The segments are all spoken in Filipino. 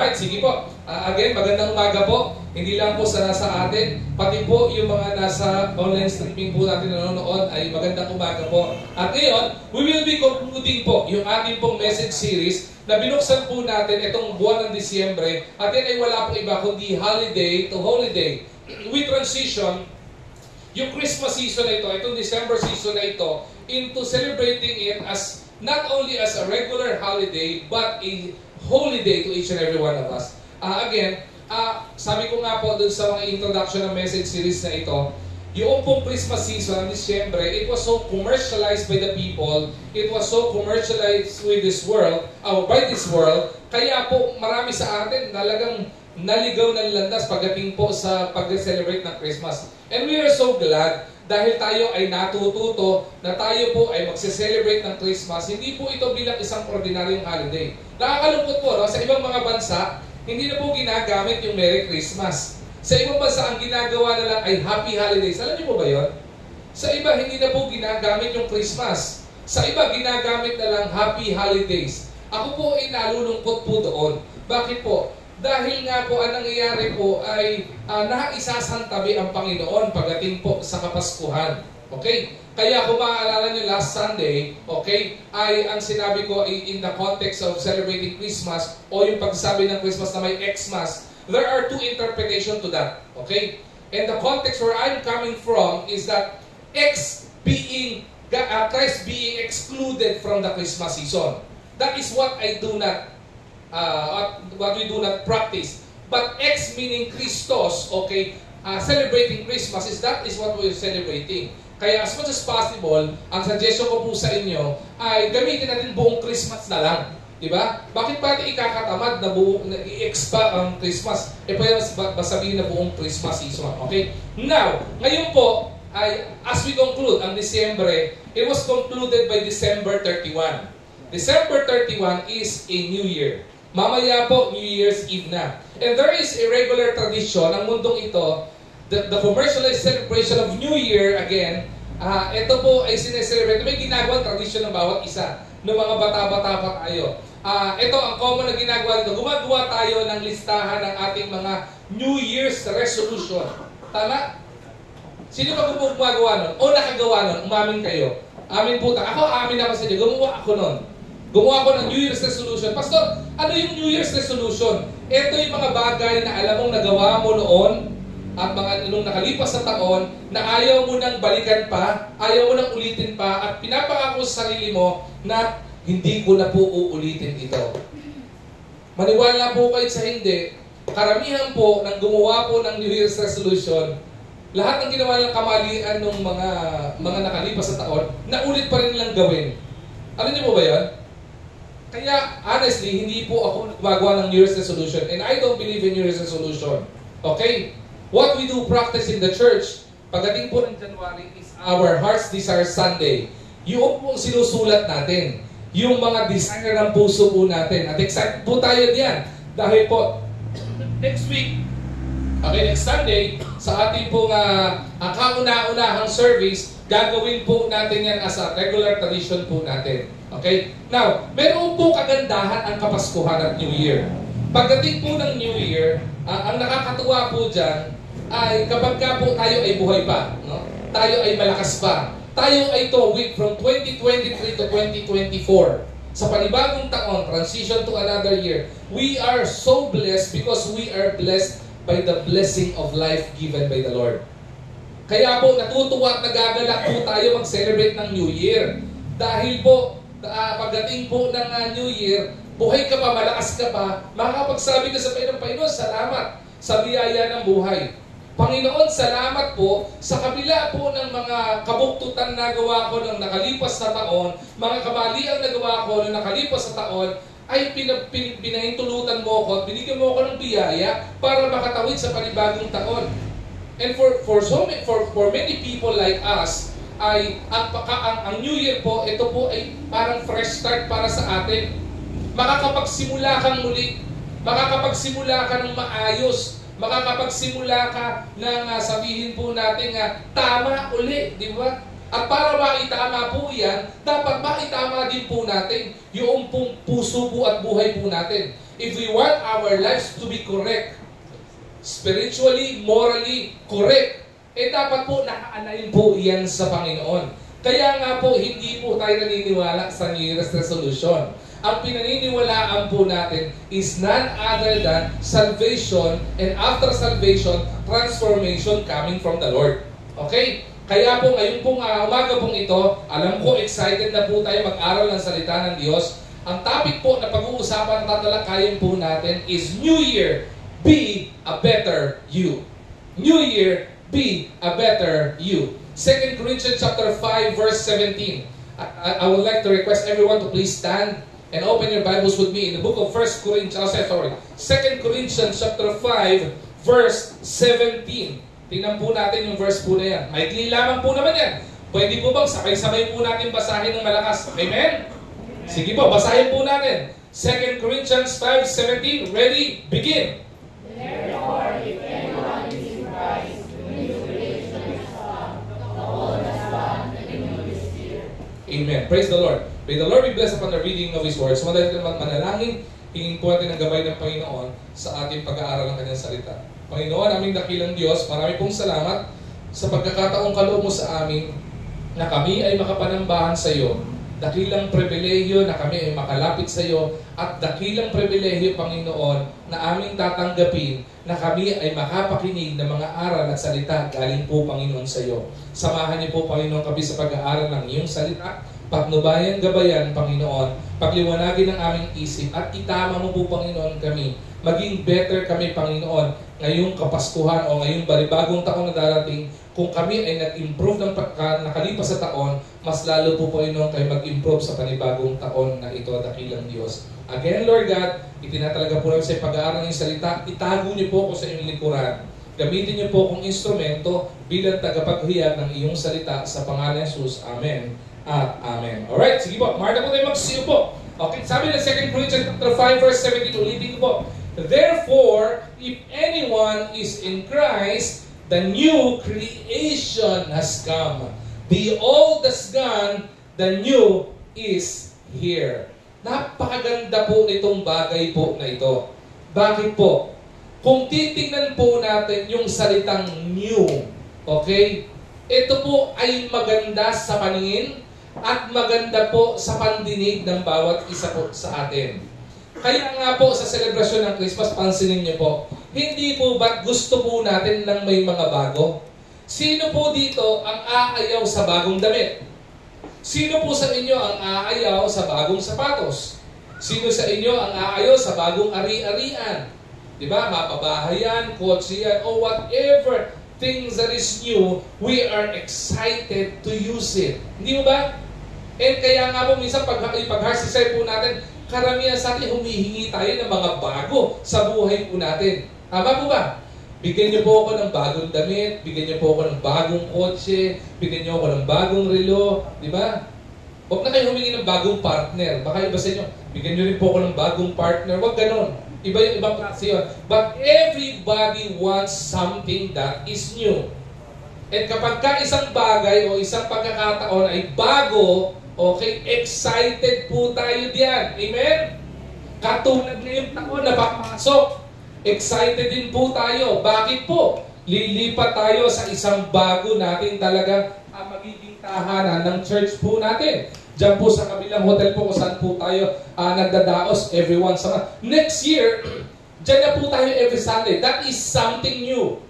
Alright, sige po. Again, magandang umaga po. Hindi lang po sa nasa atin, pati po yung mga nasa online streaming po natin nanonood ay magandang umaga po. At ngayon, we will be concluding po yung ating pong message series na binuksan po natin itong buwan ng Disyembre. At yan ay wala po iba kundi holiday to holiday. We transition yung Christmas season na ito, itong December season na ito, into celebrating it as not only as a regular holiday, but a holy day to each and every one of us. Sabi ko nga po dun sa mga introduction ng message series na ito, yung pong Christmas season, Disyembre, it was so commercialized by the people, it was so commercialized with this world, by this world, kaya po marami sa atin talagang naligaw ng landas pagdating po sa pag-celebrate ng Christmas. And we are so glad dahil tayo ay natututo na tayo po ay magse-celebrate ng Christmas, hindi po ito bilang isang ordinaryong holiday. Nakakalungkot po, no? Sa ibang mga bansa, hindi na po ginagamit yung Merry Christmas. Sa ibang bansa, ang ginagawa na lang ay Happy Holidays. Alam niyo po ba yun? Sa iba, hindi na po ginagamit yung Christmas. Sa iba, ginagamit na lang Happy Holidays. Ako po ay nalulungkot po doon. Bakit po? Dahil nga po ang nangyayari po ay naisasantabi ang Panginoon pagdating po sa Kapaskuhan. Okay? Kaya kung maaalala nyo last Sunday, okay, ay ang sinabi ko ay in the context of celebrating Christmas o yung pagsabi ng Christmas na may Xmas, there are two interpretations to that. Okay? And the context where I'm coming from is that Christ being excluded from the Christmas season. That is what what we do not practice. But X meaning Christos, okay, celebrating Christmas that is what we're celebrating. Kaya as much as possible, ang suggestion ko po sa inyo ay gamitin natin buong Christmas na lang. Diba? Bakit pati ikakatamad na i-X pa ang Christmas? Pwede sabihin na buong Christmas season. Okay? Now, ngayon po, as we conclude ang Disyembre, it was concluded by December 31. December 31 is a New Year. Mamaya po, New Year's Eve na. And there is a regular tradition ng mundong ito, the commercialized celebration of New Year again, ito po ay sineselebrate. May ginagawa tradition ng bawat isa ng mga bata-bata pa tayo. Ito ang common na ginagawa dito. Gumagawa tayo ng listahan ng ating mga New Year's resolution. Tama? Sino ba gumagawa nun? O nakagawa nun? Umamin kayo. Amin po. Ako, amin ako sa inyo. Gumawa ako nun. Gumawa ko ng New Year's resolution. Pastor, ano yung New Year's resolution? Ito yung mga bagay na alam mong nagawa mo noon at mga nung nakalipas na taon na ayaw mo nang balikan pa, ayaw mo nang ulitin pa at pinapangako sa sarili mo na hindi ko na po uulitin ito. Maniwala po kayo sa hindi, karamihan po nang gumawa po ng New Year's resolution, lahat ng ginawa ng kamalian ng mga nakalipas na taon, naulit pa rin nilang gawin. Alam niyo po ba yan? Kaya, honestly, hindi po ako gumagawa ng New Year's resolution. And I don't believe in New Year's resolution. Okay? What we do practice in the church, pagdating po ng January, is our Heart's Desire Sunday. Yung pong sinusulat natin. Yung mga desire ng puso po natin. At excited po tayo diyan. Dahil po, next week, okay, next Sunday, sa ating pong kauna-unahang service, gagawin po natin yan as a regular tradition po natin. Okay? Now, meron po kagandahan ang Kapaskuhan at New Year. Pagdating po ng New Year, ang nakakatuwa po dyan ay kapag ka po tayo ay buhay pa, no? Tayo ay malakas pa. Tayo ay towing from 2023 to 2024. Sa panibagong taon, transition to another year, we are so blessed because we are blessed by the blessing of life given by the Lord. Kaya po, natutuwa at nagagalak po tayo mag-celebrate ng New Year. Dahil po, pagdating po ng New Year, buhay ka pa, malakas ka pa, makakapagsabi ka sa Panginoon, salamat sa biyaya ng buhay. Panginoon, salamat po sa kabila po ng mga kabuktutan na gawa ko ng nakalipas na taon, mga kamaliang nagawa ko ng nakalipas na taon, ay pinahintulutan mo ko at binigyan mo ko ng biyaya para makatawid sa panibagong taon. And for many people like us, ang New Year po, ito po ay parang fresh start para sa atin. Makakapagsimula kang muli, makakapagsimula ka ng maayos, makakapagsimula ka ng sabihin po natin tama uli, di ba? At para maitama po yan, dapat maitama din po natin yung pong puso po at buhay po natin. if we want our lives to be correct, spiritually, morally correct, dapat po naka-align po yan sa Panginoon. Kaya nga po, hindi po tayo naniniwala sa New Year's resolution. Ang pinaniniwalaan po natin is none other than salvation, and after salvation, transformation coming from the Lord. Okay? Kaya po ngayon pong umaga pong ito, alam ko excited na po tayo mag-aral ng salita ng Diyos. Ang topic po na pag-uusapan at tatalakayin po natin is New Year, be a better you. New Year, be a better you. 2 Corinthians chapter 5 verse 17. I would like to request everyone to please stand and open your Bibles with me in the book of 2 Corinthians chapter 5 verse 17. Tingnan po natin yung verse po na yan. Maikli lamang po naman yan. Pwede po bang sabay-sabay po natin basahin ng malakas? Amen? Sige po, basahin po natin. 2 Corinthians 5:17. Ready? Begin. Therefore, if anyone is in Christ, the new creation is come, the old has gone, and the new is here. Amen. Praise the Lord. May the Lord be blessed upon the reading of His Word. So, madali naman manalangin, hingin po natin ang gabay ng Panginoon sa ating pag-aaral ng Kanyang salita. Panginoon, aming dakilang Diyos, marami pong salamat sa pagkakataong kaloob mo sa amin na kami ay makapanambahan sa iyo. Dakilang pribilehiyo na kami ay makalapit sa iyo at dakilang pribilehiyo, Panginoon, na aming tatanggapin na kami ay makapakinig ng mga aral at salita galing po, Panginoon, sa iyo. Samahan niyo po, Panginoon, kami sa pag-aaral ng iyong salita. Patnubayan, gabayan, Panginoon, pagliwanagin ng aming isip at itama mo po, Panginoon, kami. Maging better kami, Panginoon, ngayong Kapaskuhan o ngayong balibagong taon na darating. Kung kami ay nag-improve ng nakalipas sa taon, mas lalo po, Panginoon, kayo mag-improve sa panibagong taon na ito, dakilang Diyos. Again, Lord God, itinatalaga po namin sa pag-aaral ng salita, itago niyo po ako sa inyong likuran. Gamitin niyo po akong instrumento bilang tagapaghiyag ng iyong salita sa pangalan ng Jesus. Amen at Amen. Alright, sige po. Marta po tayo magsiyo po. Okay, sabi ng 2 Corinthians chapter 5 verse 17, ulitin ko po. Therefore, if anyone is in Christ, the new creation has come. The old has gone, the new is here. Napakaganda po nitong bagay po na ito. Bakit po? Kung titingnan po natin yung salitang new, okay? Ito po ay maganda sa paningin at maganda po sa pandinig ng bawat isa po sa atin. Kaya nga po sa selebrasyon ng Christmas, pansinin niyo po, hindi po ba't gusto po natin ng may mga bago? Sino po dito ang aayaw sa bagong damit? Sino po sa inyo ang aayaw sa bagong sapatos? Sino sa inyo ang aayaw sa bagong ari-arian? Diba? Mapabahayan, kotse yan, or whatever things that is new, we are excited to use it. Hindi mo ba? And kaya nga po, minsan pag-harsisay po natin, karamihan sa atin, humihingi tayo ng mga bago sa buhay po natin. Tama po ba? Bigyan niyo po ako ng bagong damit, bigyan niyo po ako ng bagong kotse, bigyan niyo ako ng bagong relo, di ba? Huwag na kayo humingi ng bagong partner. Baka iba sa inyo, bigyan niyo rin po ako ng bagong partner. Huwag ganon. Iba yung ibang klase yun. But everybody wants something that is new. At kapag ka isang bagay o isang pagkakataon ay bago, okay, excited po tayo diyan. Amen? Katulad ngayong taon na papasok, excited din po tayo. Bakit po? Lilipat tayo sa isang bago natin talaga magiging tahanan ng church po natin. Diyan po sa kabilang hotel po kung saan po tayo nagdadaos every once a month. Next year, diyan na po tayo every Sunday. That is something new.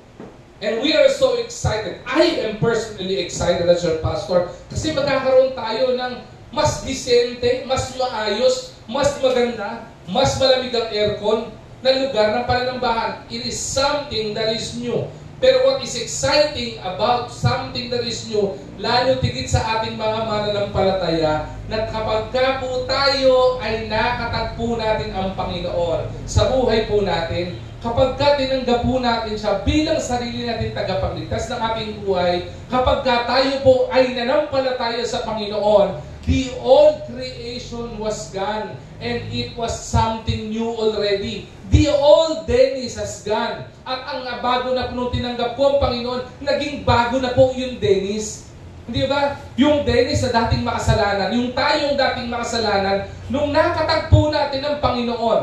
And we are so excited. I am personally excited as your pastor kasi magkakaroon tayo ng mas disente, mas maayos, mas maganda, mas malamig ang aircon na lugar ng pananambahan. It is something that is new. Pero what is exciting about something that is new, lalo tigit sa ating mga mananampalataya, na kapag ka po tayo ay nakatagpo natin ang Panginoon sa buhay po natin, kapag ka tinanggap po natin siya bilang sarili natin tagapagligtas ng ating buhay, kapag ka tayo po ay nanampalataya sa Panginoon, the old creation was gone and it was something new already. The old Dennis has gone. At ang bago na nung tinanggap ko ang Panginoon, naging bago na po yung Dennis. Hindi ba? Yung Dennis na dating makasalanan, yung tayong dating makasalanan, nung nakatagpo natin ang Panginoon,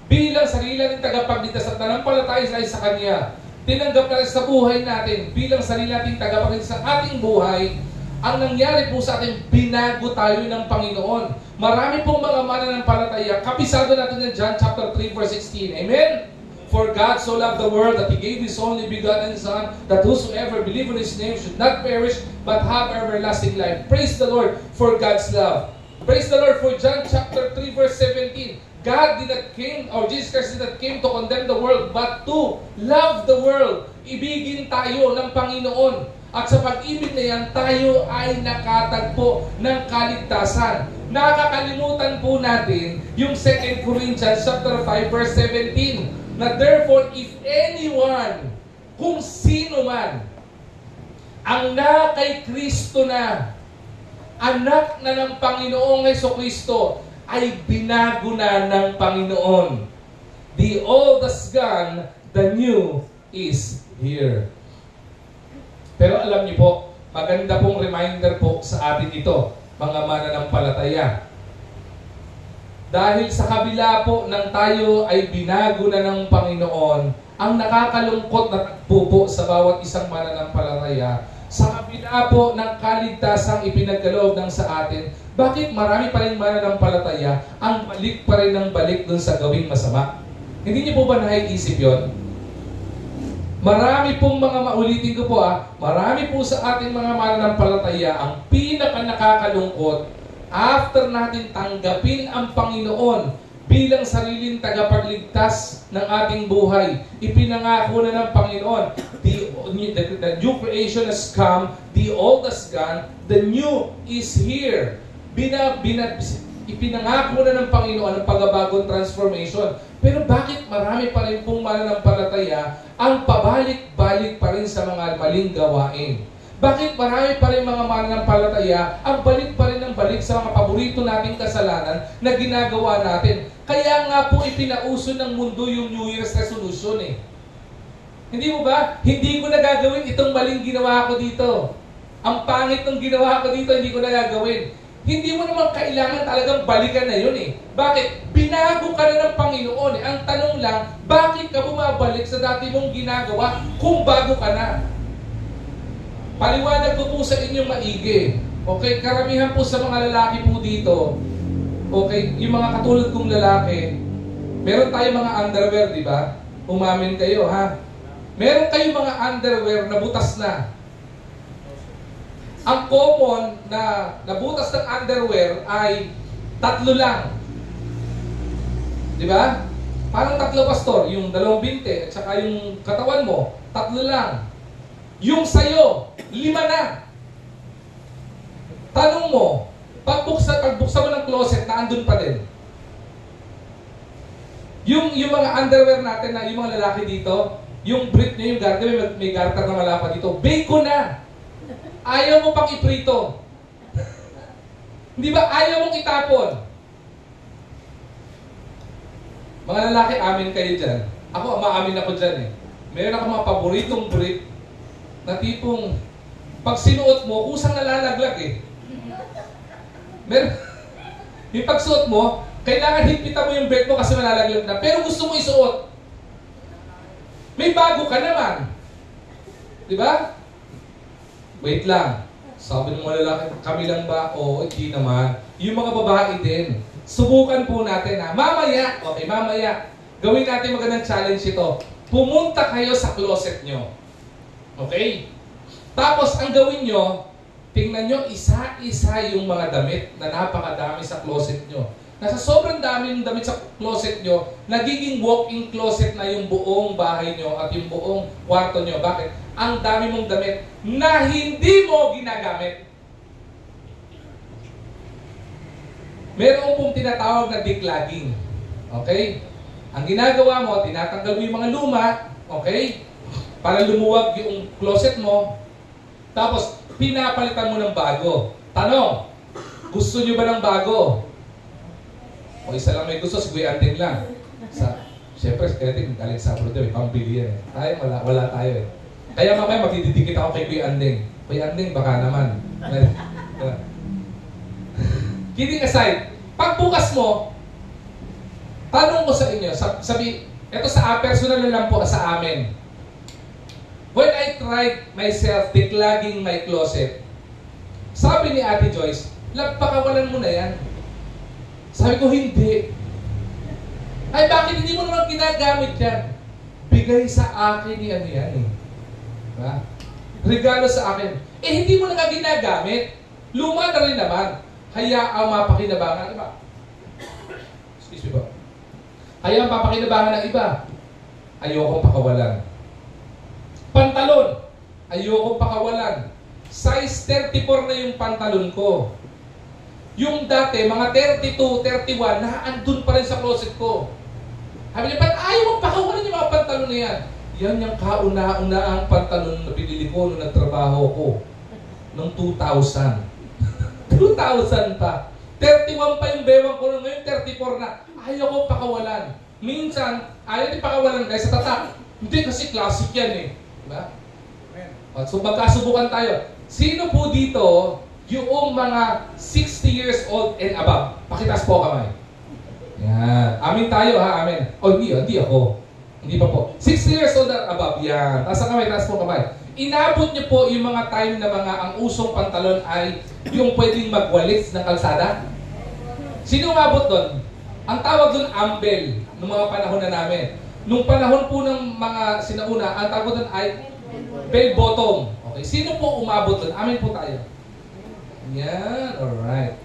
bilang sarili nating tagapagligtas at nanampalataya sa Kanya. Tinanggap natin sa buhay natin bilang sarili nating tagapagligtas sa ating buhay. Ang nangyari po sa atin, binago tayo ng Panginoon. Marami pong mga mananampalataya. Kapisado natin ng John chapter 3 verse 16. Amen? For God so loved the world that He gave His only begotten Son, that whosoever believe in His name should not perish, but have everlasting life. Praise the Lord for God's love. Praise the Lord for John chapter 3 verse 17. God did not came, or Jesus Christ did not came to condemn the world, but to love the world. Ibigin tayo ng Panginoon. At sa pag-ibig na yan, tayo ay nakatagpo ng kaligtasan. Nakakalimutan po natin yung 2 Corinthians chapter 5 verse 17. Na therefore, if anyone, kung sino man, ang na kay Kristo na, anak na ng Panginoong Jesucristo, ay binago na ng Panginoon. The old is gone, the new is here. Pero alam niyo po, maganda pong reminder po sa atin ito, mga mananampalataya. Dahil sa kabila po ng tayo ay binago na ng Panginoon, ang nakakalungkot na tagpo po sa bawat isang mananampalataya, sa kabila po ng kaligtasang ipinagkaloob ng sa atin, bakit marami pa rin mananampalataya ang balik pa rin ng balik dun sa gawing masama? Hindi niyo po ba naiisip yon? Marami pong mga maulitin ko po marami po sa ating mga mananampalataya ang pinaka nakakalungkot after natin tanggapin ang Panginoon bilang sariling tagapagligtas ng ating buhay. Ipinangako na ng Panginoon, the new creation has come, the old has gone, the new is here. Ipinangako na ng Panginoon ang pagbabagong transformation. Pero bakit marami pa rin pong mananampalataya ang pabalik-balik pa rin sa mga maling gawain? Bakit marami pa rin mga mananampalataya ang balik pa rin ng balik sa mga paborito nating kasalanan na ginagawa natin? Kaya nga po ipinauso ng mundo yung New Year's resolution eh. Hindi mo ba? Hindi ko na gagawin itong maling ginawa ko dito. Ang pangit ng ginawa ko dito, hindi ko na gagawin. Hindi mo naman kailangan talagang balikan na yun eh. Bakit? Binago ka na ng Panginoon eh. Ang tanong lang, bakit ka bumabalik sa dati mong ginagawa kung bago ka na? Paliwanag ko po sa inyong maigi. Okay, karamihan po sa mga lalaki po dito, okay, yung mga katulad kong lalaki, meron tayong mga underwear, di ba? Umamin kayo, ha? Meron kayong mga underwear na butas na. Ang common na nabutas ng underwear ay 3 lang. Di ba? Parang 3, pastor. Yung 2 binte at saka yung katawan mo, 3 lang. Yung sayo, 5 na. Tanong mo, pagbuksan mo ng closet, naandun pa din. Yung mga underwear natin na yung mga lalaki dito, yung brief nyo, yung garter, may garter na malapa dito, bacon na. Ayaw mo pang iprito. Hindi ba? Ayaw mong itapon. Mga lalaki, amin kayo dyan. Ako, maamin ako dyan eh. Meron ako mga paboritong brief na tipong pag sinuot mo, kusang nalalaglag eh. Meron, yung pagsuot mo, kailangan higpitan mo yung belt mo kasi malalaglag na. Pero gusto mo isuot. May bago ka naman. Di ba? Wait lang. Sabi ng mga lalaki, kami lang ba? Oo, hindi naman. Yung mga babae din. Subukan po natin ha. Mamaya, okay, mamaya. Gawin natin magandang challenge ito. Pumunta kayo sa closet nyo. Okay? Tapos, ang gawin nyo, tingnan nyo isa-isa yung mga damit na napakadami sa closet nyo. Nasa sobrang dami ng damit sa closet nyo, nagiging walk-in closet na yung buong bahay nyo at yung buong kwarto nyo. Bakit? Ang dami mong damit na hindi mo ginagamit. Meron pong tinatawag na decluttering. Okay? Ang ginagawa mo, tinatanggal mo yung mga luma, okay? Para lumuwag yung closet mo. Tapos, pinapalitan mo ng bago. Tanong, gusto nyo ba ng bago? O isa lang may gusto, si Kuya Anding lang. Siyempre, kaya galing sa abroad may pambili yan eh. Tayo, wala tayo eh. Kaya mamaya magdidikit ako kay Kuya Anding. Kuya Anding, baka naman. Kidding aside, pagbukas mo, Tanong ko sa inyo, ito personal na lang po sa amin. When I tried myself declogging my closet, sabi ni Ate Joyce, pakawalan mo na yan. Sabi ko, hindi. Ay, bakit hindi mo naman ginagamit yan? Bigay sa akin yan eh. Diba? Regalo sa akin. Hindi mo na ginagamit. Luma na rin naman. Hayaang mapakinabangan ng iba. Excuse me po. Hayaang mapakinabangan ng iba. Ayokong pakawalan. Pantalon. Ayokong pakawalan. Size 34 na yung pantalon ko. Yung dati, mga 32, 31, naandun pa rin sa closet ko. Sabi niya, ba't ayaw mong pakawalan yung mga pantalon na yan? Yan yung kauna-unaang pantalon na binili ko nung nagtrabaho ko. Noong 2000. 2000 pa. 31 pa yung bewang ko. Ngayon 34 na. Ayaw ko pakawalan. Minsan, ayaw din pakawalan guys sa tatak. Hindi kasi classic yan eh. Diba? So magkasubukan tayo. Sino po dito yung mga 60 years old and above? Pakitaas po kamay. Yan. Amin tayo ha, amin. Hindi ako. Hindi pa po. 60 years old and above. Yan. Taas ang kamay, taas po kamay. Inabot niyo po yung mga time na ang usong pantalon ay yung pwedeng magwalis ng kalsada? Sino umabot doon? Ang tawag doon, ambel, noong mga panahon na namin. Nung panahon po ng mga sinauna, ang tawag doon ay bell bottom. Okay. Sino po umabot doon? Amin po tayo. Yan, alright.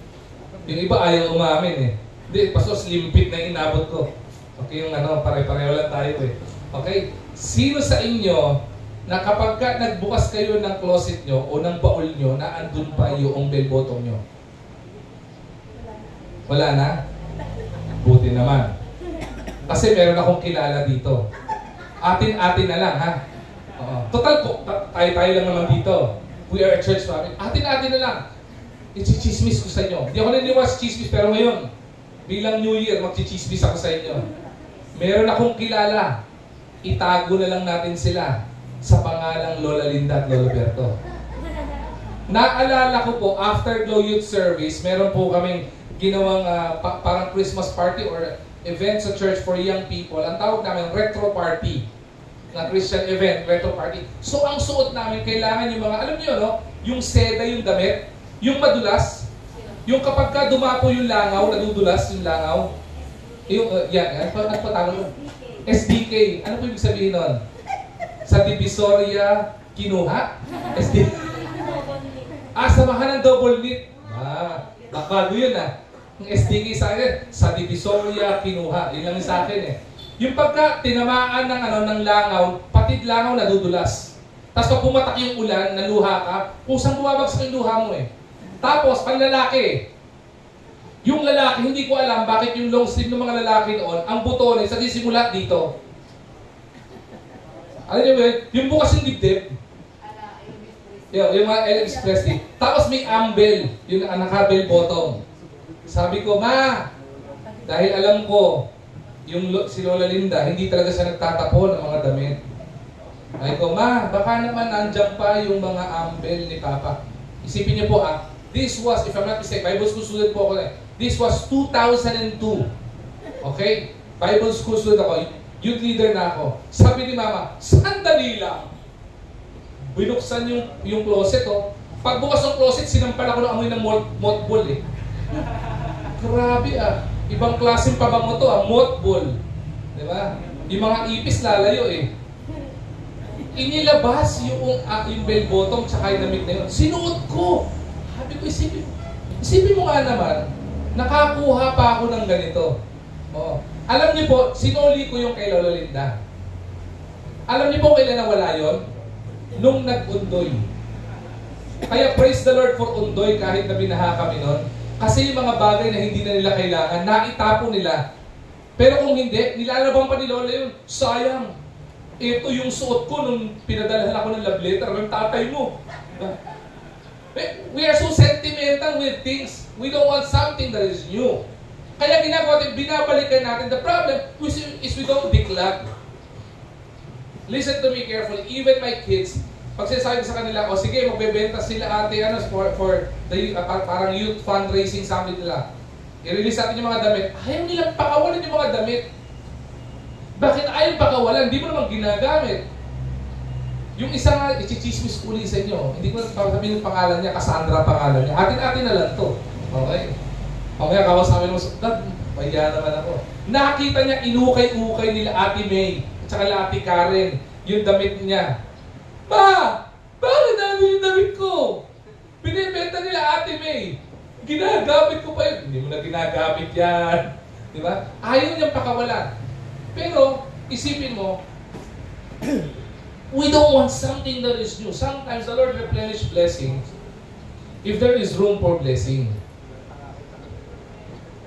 Yung iba ayaw umamin eh. Hindi, paso slim fit na inabot ko. Okay, yung pare-pareho lang tayo eh. Okay, sino sa inyo na kapag nagbukas kayo ng closet nyo o ng baul nyo, na andun pa yung bell bottom nyo? Wala na? Buti naman. Kasi meron akong kilala dito. Atin-atin na lang, ha? Total po, tayo lang naman dito. We are a church family. Atin-atin na lang. I-chismis ko sa inyo. Hindi ako naniniwas chismis, pero ngayon, bilang New Year, mag-chismis ako sa inyo. Meron akong kilala. Itago na lang natin sila sa pangalang Lola Linda at Lola Berto. Naalala ko po, after Glow Youth Service, meron po kaming ginawang parang Christmas party or event sa church for young people. Ang tawag namin, retro party. Na Christian event, retro party. So, ang suot namin, kailangan yung mga, alam niyo, no? Yung seda, yung damit, yung madulas, yung kapag ka dumapo yung langaw, nadudulas yung langaw, yung, ano pa tawag mo? SDK. Ano po ibig sabihin nun? Sa Divisoria, kinuha? SDK. Samahan ng double knit. Bago yun Yung SDK sa akin, sa Divisoria, kinuha. Yun lang sa akin eh. Yung pagka tinamaan ng langaw, patid langaw nadudulas. Tapos pag pumatak yung ulan, naluha ka, kusang bumabagsak yung luha mo eh. Tapos, panlalaki, yung lalaki, hindi ko alam bakit yung long sleeve ng mga lalaki noon, ang butones, nagsisimula dito. Alam niyo ba yun? Yung bukas yung dibdib. Yung mga Elvis Presley. Tapos may ambel, yung naka-bell bottom. Sabi ko, Ma, dahil alam ko, si Lola Linda, hindi talaga siya nagtatapon ng mga damit. Sabi ko, Ma, baka naman nandiyan pa yung mga ambel ni Papa. Isipin niyo po this was, if I'm not mistaken, Bible school student po ako this was 2002. Okay? Bible school student ako. Youth leader na ako. Sabi ni Mama, sandali lang. Binuksan yung closet, Pagbukas ng closet, sinampal ako ng amoy ng mothball, eh. Grabe, Ibang klaseng pabango to, mothball. Diba? Yung mga ipis lalayo, eh. Inilabas yung bell bottom tsaka yung damit na yun. Sinuot ko. Sabi ko, isipin mo nga naman, nakakuha pa ako ng ganito. Alam niyo po, sinuli ko yung kay Lola Linda. Alam niyo po kailan nawala yun? Nung nag-undoy. Kaya praise the Lord for undoy kahit na binaha kami nun. Kasi yung mga bagay na hindi na nila kailangan, naitapon nila. Pero kung hindi, nilalabang pa ni Lola yun. Sayang. Ito yung suot ko nung pinadalahan ako ng love letter ng tatay mo. We are so sentimental with things. We don't want something that is new. Kaya ginagawa natin, binabalikan natin. The problem is we don't declug. Listen to me carefully. Even my kids, pag sinasabi sa kanila, sige, magbebenta sila ate, for the parang youth fundraising something nila. I-release natin yung mga damit. Ayaw nilang pakawalan yung mga damit. Bakit ayaw pakawalan? Hindi mo naman ginagamit. Yung isa nga, i-chismis uli sa inyo. Hindi ko sabihin yung pangalan niya, Cassandra pangalan niya. Atin-atin na lang to. Okay? Okay, kawasabi mo, Dad, maya naman ako. Nakita niya, inukay-ukay nila Ate May at saka Ate Karen yung damit niya. Pa! Bakit namin yung damit ko? Binibenta nila Ate May. Ginagamit ko pa yun. Hindi mo na ginagamit yan. Di ba? Ayaw niyang pakawalan. Pero, isipin mo, we don't want something that is new. Sometimes the Lord replenish blessings if there is room for blessing.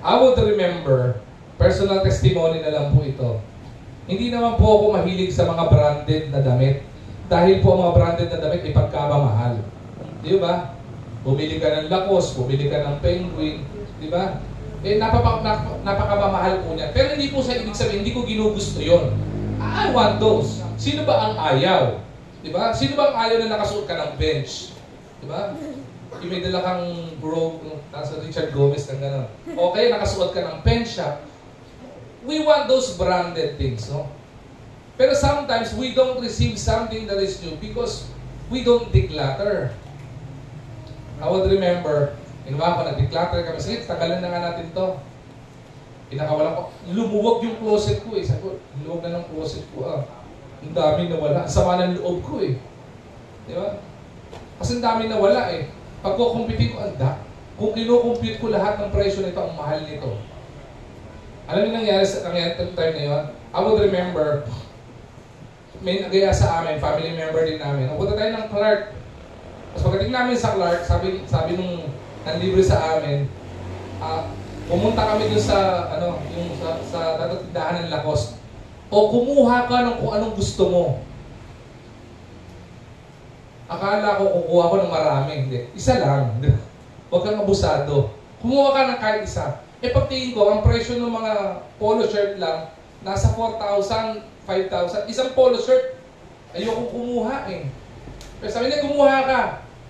I would remember, personal testimony na lang po ito. Hindi naman po ako mahilig sa mga branded na damit. Dahil po ang mga branded na damit ay pagkamamahal. Di ba? Bumili ka ng Lacoste, bumili ka ng Penguin. Di ba? Napakamamahal po niya. Pero hindi po sa ibig sabihin, hindi ko ginugusto yon. I want those. Sino ba ang ayaw? Di ba? Sino ba ang ayaw na nakasuot ka ng bench? Di ba? Yung may dala kang bro, nasa Richard Gomez ng gano'n. Okay, nakasuot ka ng pen shop. We want those branded things, no? Pero sometimes we don't receive something that is new because we don't declutter. I would remember, inuwa ko, nag-declutter kami. Sige, tagalan na nga natin to. Pinakawalan ko. Lumuwag yung closet ko eh. Sabi ko, lumuwag na ng closet ko ah. Ang dami nawala. Ang sama ng loob ko eh. Di ba? Kasi ang dami nawala eh. Pag kukumpitin ko, kung kinukumpute ko lahat ng presyo nito, ang mahal nito. Alam niyo nangyari sa time na yun? I would remember, may nagaya sa amin, family member din namin. Napunta tayo ng Clark. Tapos pagdating namin sa Clark, sabi nung nanlibre sa amin, pumunta kami dun sa, yung sa tindahan ng Lacoste. O kumuha ka ng kung anong gusto mo. Akala ko kukuha ko ng marami. Hindi. Isa lang. Huwag kang abusado. Kumuha ka ng kahit isa. E pagtingin ko, ang presyo ng mga polo shirt lang, nasa 4,000, 5,000. Isang polo shirt, ayokong kumuha eh. Pero sabi niya, kumuha ka.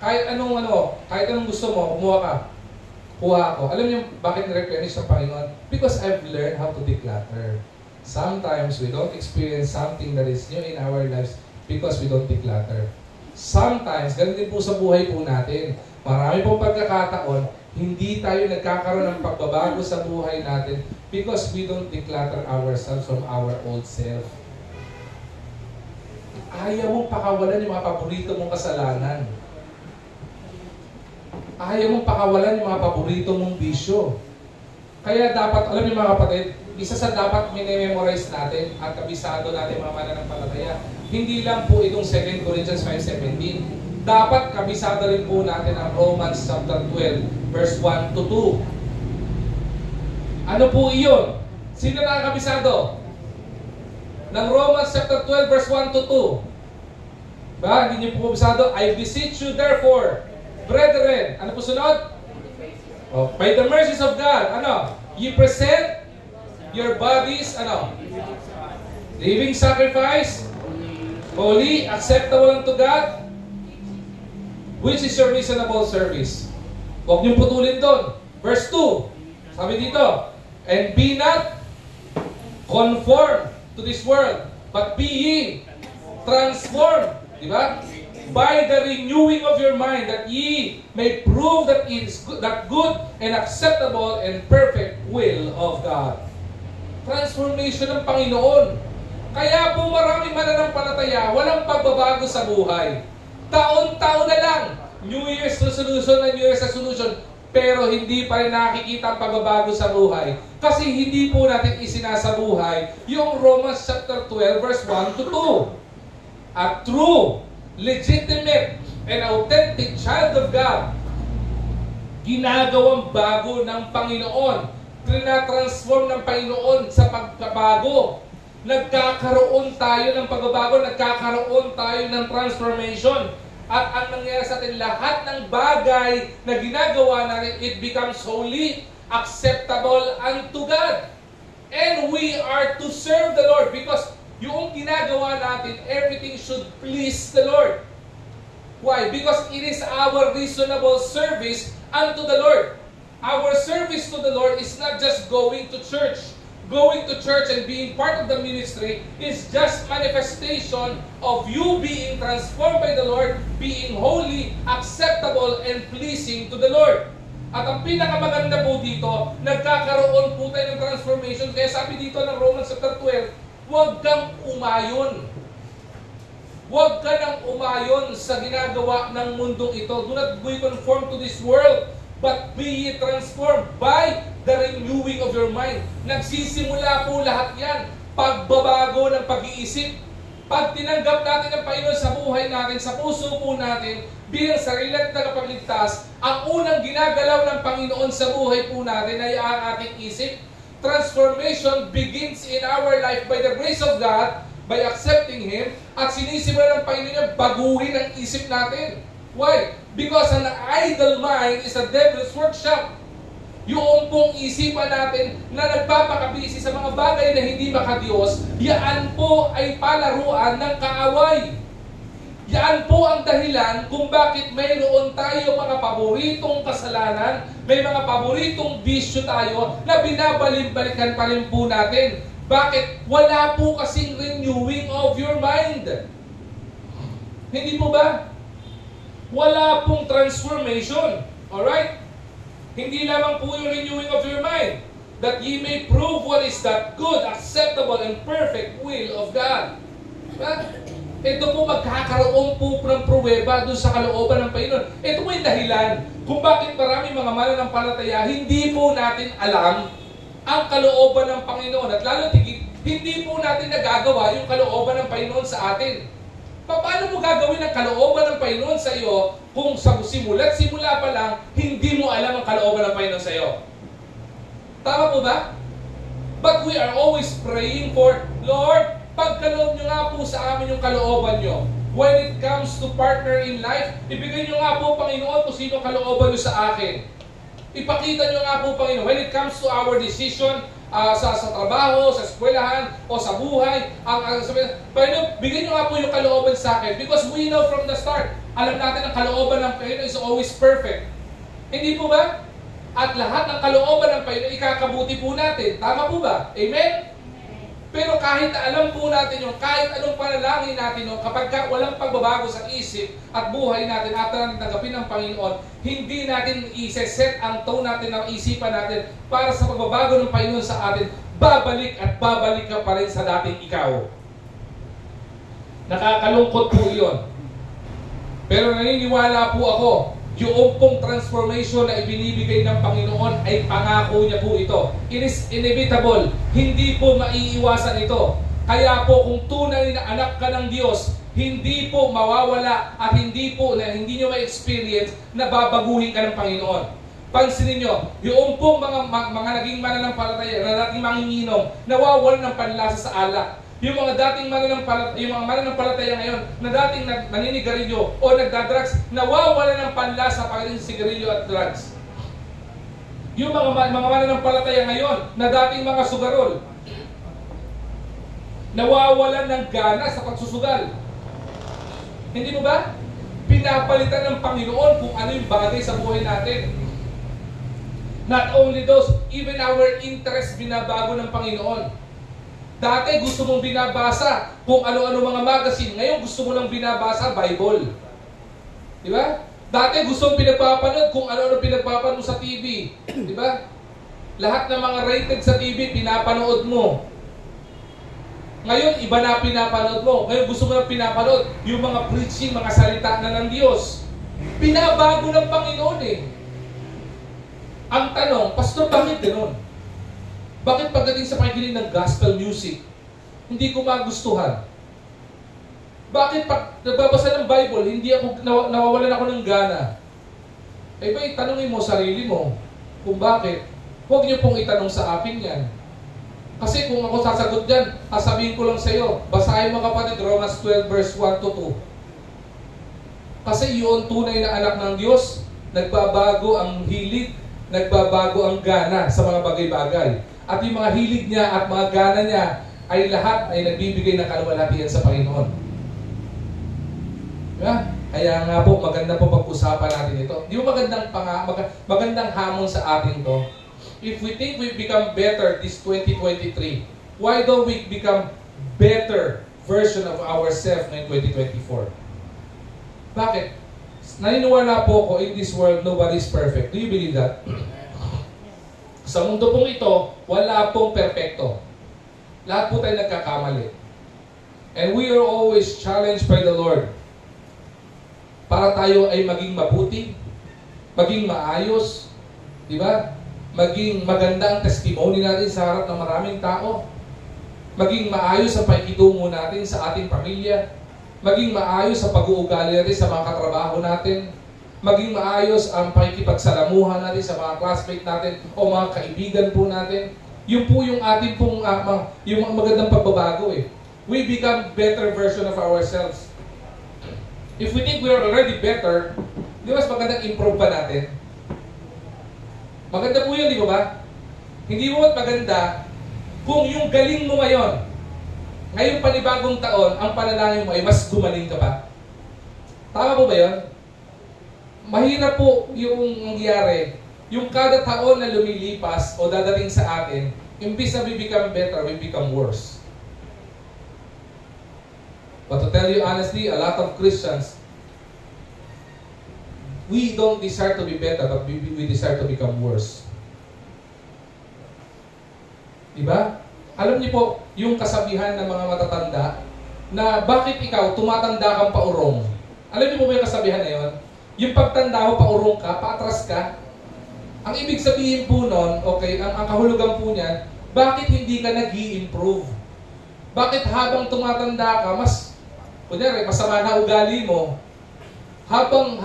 Kahit anong gusto mo, kumuha ka. Kuha ako. Alam niyo bakit na-replenish ng Panginoon? Because I've learned how to declutter. Sometimes we don't experience something that is new in our lives because we don't declutter. Sometimes, ganun din po sa buhay po natin. Marami pong pagkakataon, hindi tayo nagkakaroon ng pagbabago sa buhay natin because we don't declutter ourselves from our old self. Ayaw mong pakawalan yung mga paborito mong kasalanan. Ayaw mong pakawalan yung mga paborito mong bisyo. Kaya dapat, alam niyo mga kapatid, isa sa dapat minimemorize natin at kabisado natin mga mananampalataya, hindi lang po itong 2 Corinthians 5:17. Dapat kabisado rin po natin ang Romans chapter 12, verse 1 to 2. Ano po iyon? Sino nakakabisado? Ng Romans chapter 12, verse 1 to 2. Ba? Hindi niyo po kabisado? I beseech you therefore, brethren. Ano po sunod? By the mercies of God. Ye present your bodies, living sacrifice, holy, acceptable unto God, which is your reasonable service. Huwag niyong putulin doon. Verse 2, sabi dito, and be not conformed to this world, but be ye transformed. Diba? By the renewing of your mind, that ye may prove that it is good, that good and acceptable and perfect will of God. Transformation ng Panginoon. Kaya po maraming mananampalataya, walang pagbabago sa buhay. Taon-taon na lang, New Year's resolution na New Year's resolution, pero hindi pa rin nakikita ang pagbabago sa buhay. Kasi hindi po natin isinasabuhay yung Romans chapter 12, verse 1 to 2. A true, legitimate, and authentic child of God, ginagawang bago ng Panginoon. Trina-transform ng Panginoon sa pagbabago. Nagkakaroon tayo ng pagbabago, nagkakaroon tayo ng transformation. At ang nangyayari sa atin, lahat ng bagay na ginagawa natin, it becomes holy, acceptable unto God. And we are to serve the Lord because yung ginagawa natin, everything should please the Lord. Why? Because it is our reasonable service unto the Lord. Our service to the Lord is not just going to church. Going to church and being part of the ministry is just manifestation of you being transformed by the Lord, being holy, acceptable, and pleasing to the Lord. At ang pinakamaganda po dito, nagkakaroon po tayo ng transformation. Kaya sabi dito ng Romans chapter 12, huwag kang umayon. Huwag ka nang umayon sa ginagawa ng mundong ito. Do not be conformed to this world, but be ye transformed by the renewing of your mind. Nagsisimula po lahat yan. Pagbabago ng pag-iisip. Pag tinanggap natin ang Panginoon sa buhay natin, sa puso po natin, bilang sarili at tagapagligtas, ang unang ginagalaw ng Panginoon sa buhay po natin ay ang ating isip. Transformation begins in our life by the grace of God, by accepting Him, at sinisimulan ng Panginoon baguhin ang isip natin. Why? Because an idle mind is a devil's workshop. Yung pong isipan natin na nagpapakabisi sa mga bagay na hindi makadiyos, yan po ay palaruan ng kaaway. Yan po ang dahilan kung bakit mayroon tayo mga paboritong kasalanan, may mga paboritong bisyo tayo na binabalik-balikan pa rin po natin. Bakit? Wala po kasing renewing of your mind. Hindi po ba? Wala pong transformation. Alright? Hindi lamang po yung renewing of your mind, that ye may prove what is that good, acceptable, and perfect will of God. Diba? Ito po magkakaroon po ng pruweba doon sa kalooban ng Panginoon. Ito po yung dahilan kung bakit maraming mga mananampalataya hindi po natin alam ang kalooban ng Panginoon. At lalo tigit, hindi po natin nagagawa yung kalooban ng Panginoon sa atin. Paano mo gagawin ang kalooban ng Panginoon sa iyo kung sa simula pa lang, hindi mo alam ang kalooban ng Panginoon sa iyo? Tama po ba? But we are always praying for, Lord, pagkaloob nyo nga po sa amin yung kalooban nyo. When it comes to partner in life, ibigay nyo nga po, Panginoon, kung sino kalooban nyo sa akin. Ipakita nyo nga po, Panginoon, when it comes to our decision, sa trabaho, sa eskwelahan, o sa buhay, Panginoon, bigyan nyo nga po yung kalooban sa akin. Because we know from the start, alam natin ang kalooban ng Panginoon is always perfect. Hindi po ba? At lahat ng kalooban ng Panginoon, ikakabuti po natin. Tama po ba? Amen? Pero kahit na alam po natin yung, kahit anong panalangin natin yung, kapag walang pagbabago sa isip at buhay natin at tanggapin ng Panginoon, hindi natin i-set ang tone natin ng isipan natin para sa pagbabago ng Panginoon sa atin, babalik at babalik ka pa rin sa dating ikaw. Nakakalungkot po yun. Pero naniniwala po ako, yung pong transformation na ibinibigay ng Panginoon ay pangako niya po ito. It is inevitable. Hindi po maiiwasan ito. Kaya po kung tunay na anak ka ng Diyos, hindi po mawawala at hindi nyo ma-experience na babaguhin ka ng Panginoon. Pansinin nyo, yung pong mga naging mananampalataya, na dating manginginom, nawawalan ng panlasa sa alak. Yung mga dating mananampalataya ngayon na dating naninigarilyo o nagdadrugs, nawawala ng panlasa pagdating sa sigarilyo at drugs. Yung mga mananampalataya ngayon na dating mga sugarol, nawawalan ng gana sa pagsusugal. Hindi mo ba? Pinapalitan ng Panginoon kung ano yung bagay sa buhay natin. Not only those, even our interest binabago ng Panginoon. Dati gusto mong binabasa kung ano-ano mga magazine. Ngayon gusto mo lang binabasa Bible. Di ba? Dati gusto mong pinagpapanood kung ano-ano pinagpapanood sa TV. Di ba? Lahat ng mga rated sa TV, pinapanood mo. Ngayon, iba na pinapanood mo. Ngayon gusto mo lang pinapanood yung mga preaching, mga salita na ng Diyos. Pinabago ng Panginoon eh. Ang tanong, Pastor, bakit gano'n? Bakit pagdating sa pakikinig ng gospel music, hindi ko magustuhan? Bakit pag nagbabasa ng Bible, hindi ako nawawalan ako ng gana? Eh ba, itanongin mo sarili mo kung bakit. Huwag niyo pong itanong sa akin yan. Kasi kung ako sasagot dyan, sasabihin ko lang sa iyo, basahin mo kapatid, Romans 12 verse 1 to 2. Kasi yun tunay na anak ng Diyos, nagbabago ang hilig, nagbabago ang gana sa mga bagay-bagay. At yung mga hilig niya at mga gana niya ay lahat ay nagbibigay ng kaluwalhatian sa Panginoon. Diba? Kaya nga po, maganda po pag-usapan natin ito. Di ba magandang hamon sa atin to? If we think we become better this 2023, why don't we become better version of ourselves in 2024? Bakit? Naniniwala po ako, in this world, nobody is perfect. Do you believe that? Sa mundo pong ito, wala pong perfecto. Lahat po tayo nagkakamali. And we are always challenged by the Lord para tayo ay maging mabuti, maging maayos, di ba? Maging maganda ang testimony natin sa harap ng maraming tao, maging maayos ang pakikitungo natin sa ating pamilya, maging maayos sa pag-uugali natin sa mga katrabaho natin, maging maayos ang pakikipagsalamuhan natin sa mga classmate natin o mga kaibigan po natin. Yun po yung ating pong yung magandang pagbabago eh. We become better version of ourselves. If we think we are already better, di ba mas magandang improve pa natin? Maganda po yun, di ba ba? Hindi mo maganda kung yung galing mo ngayon, ngayong panibagong taon, ang panalangin mo ay mas gumaling ka pa. Tama po ba yun? Mahirap po yung nangyari, yung kada taon na lumilipas o dadating sa atin, imbis na we become better, we become worse. But to tell you honestly, a lot of Christians, we don't desire to be better, but we desire to become worse. Diba? Alam niyo po, yung kasabihan ng mga matatanda, na bakit ikaw tumatanda kang paurong? Alam niyo po ba yung kasabihan na yun? Yung pagtanda mo, paurong ka, paatras ka. Ang ibig sabihin po nun, okay, ang kahulugan po niyan, bakit hindi ka nag-i-improve? Bakit habang tumatanda ka, kunyari, masama na ugali mo, habang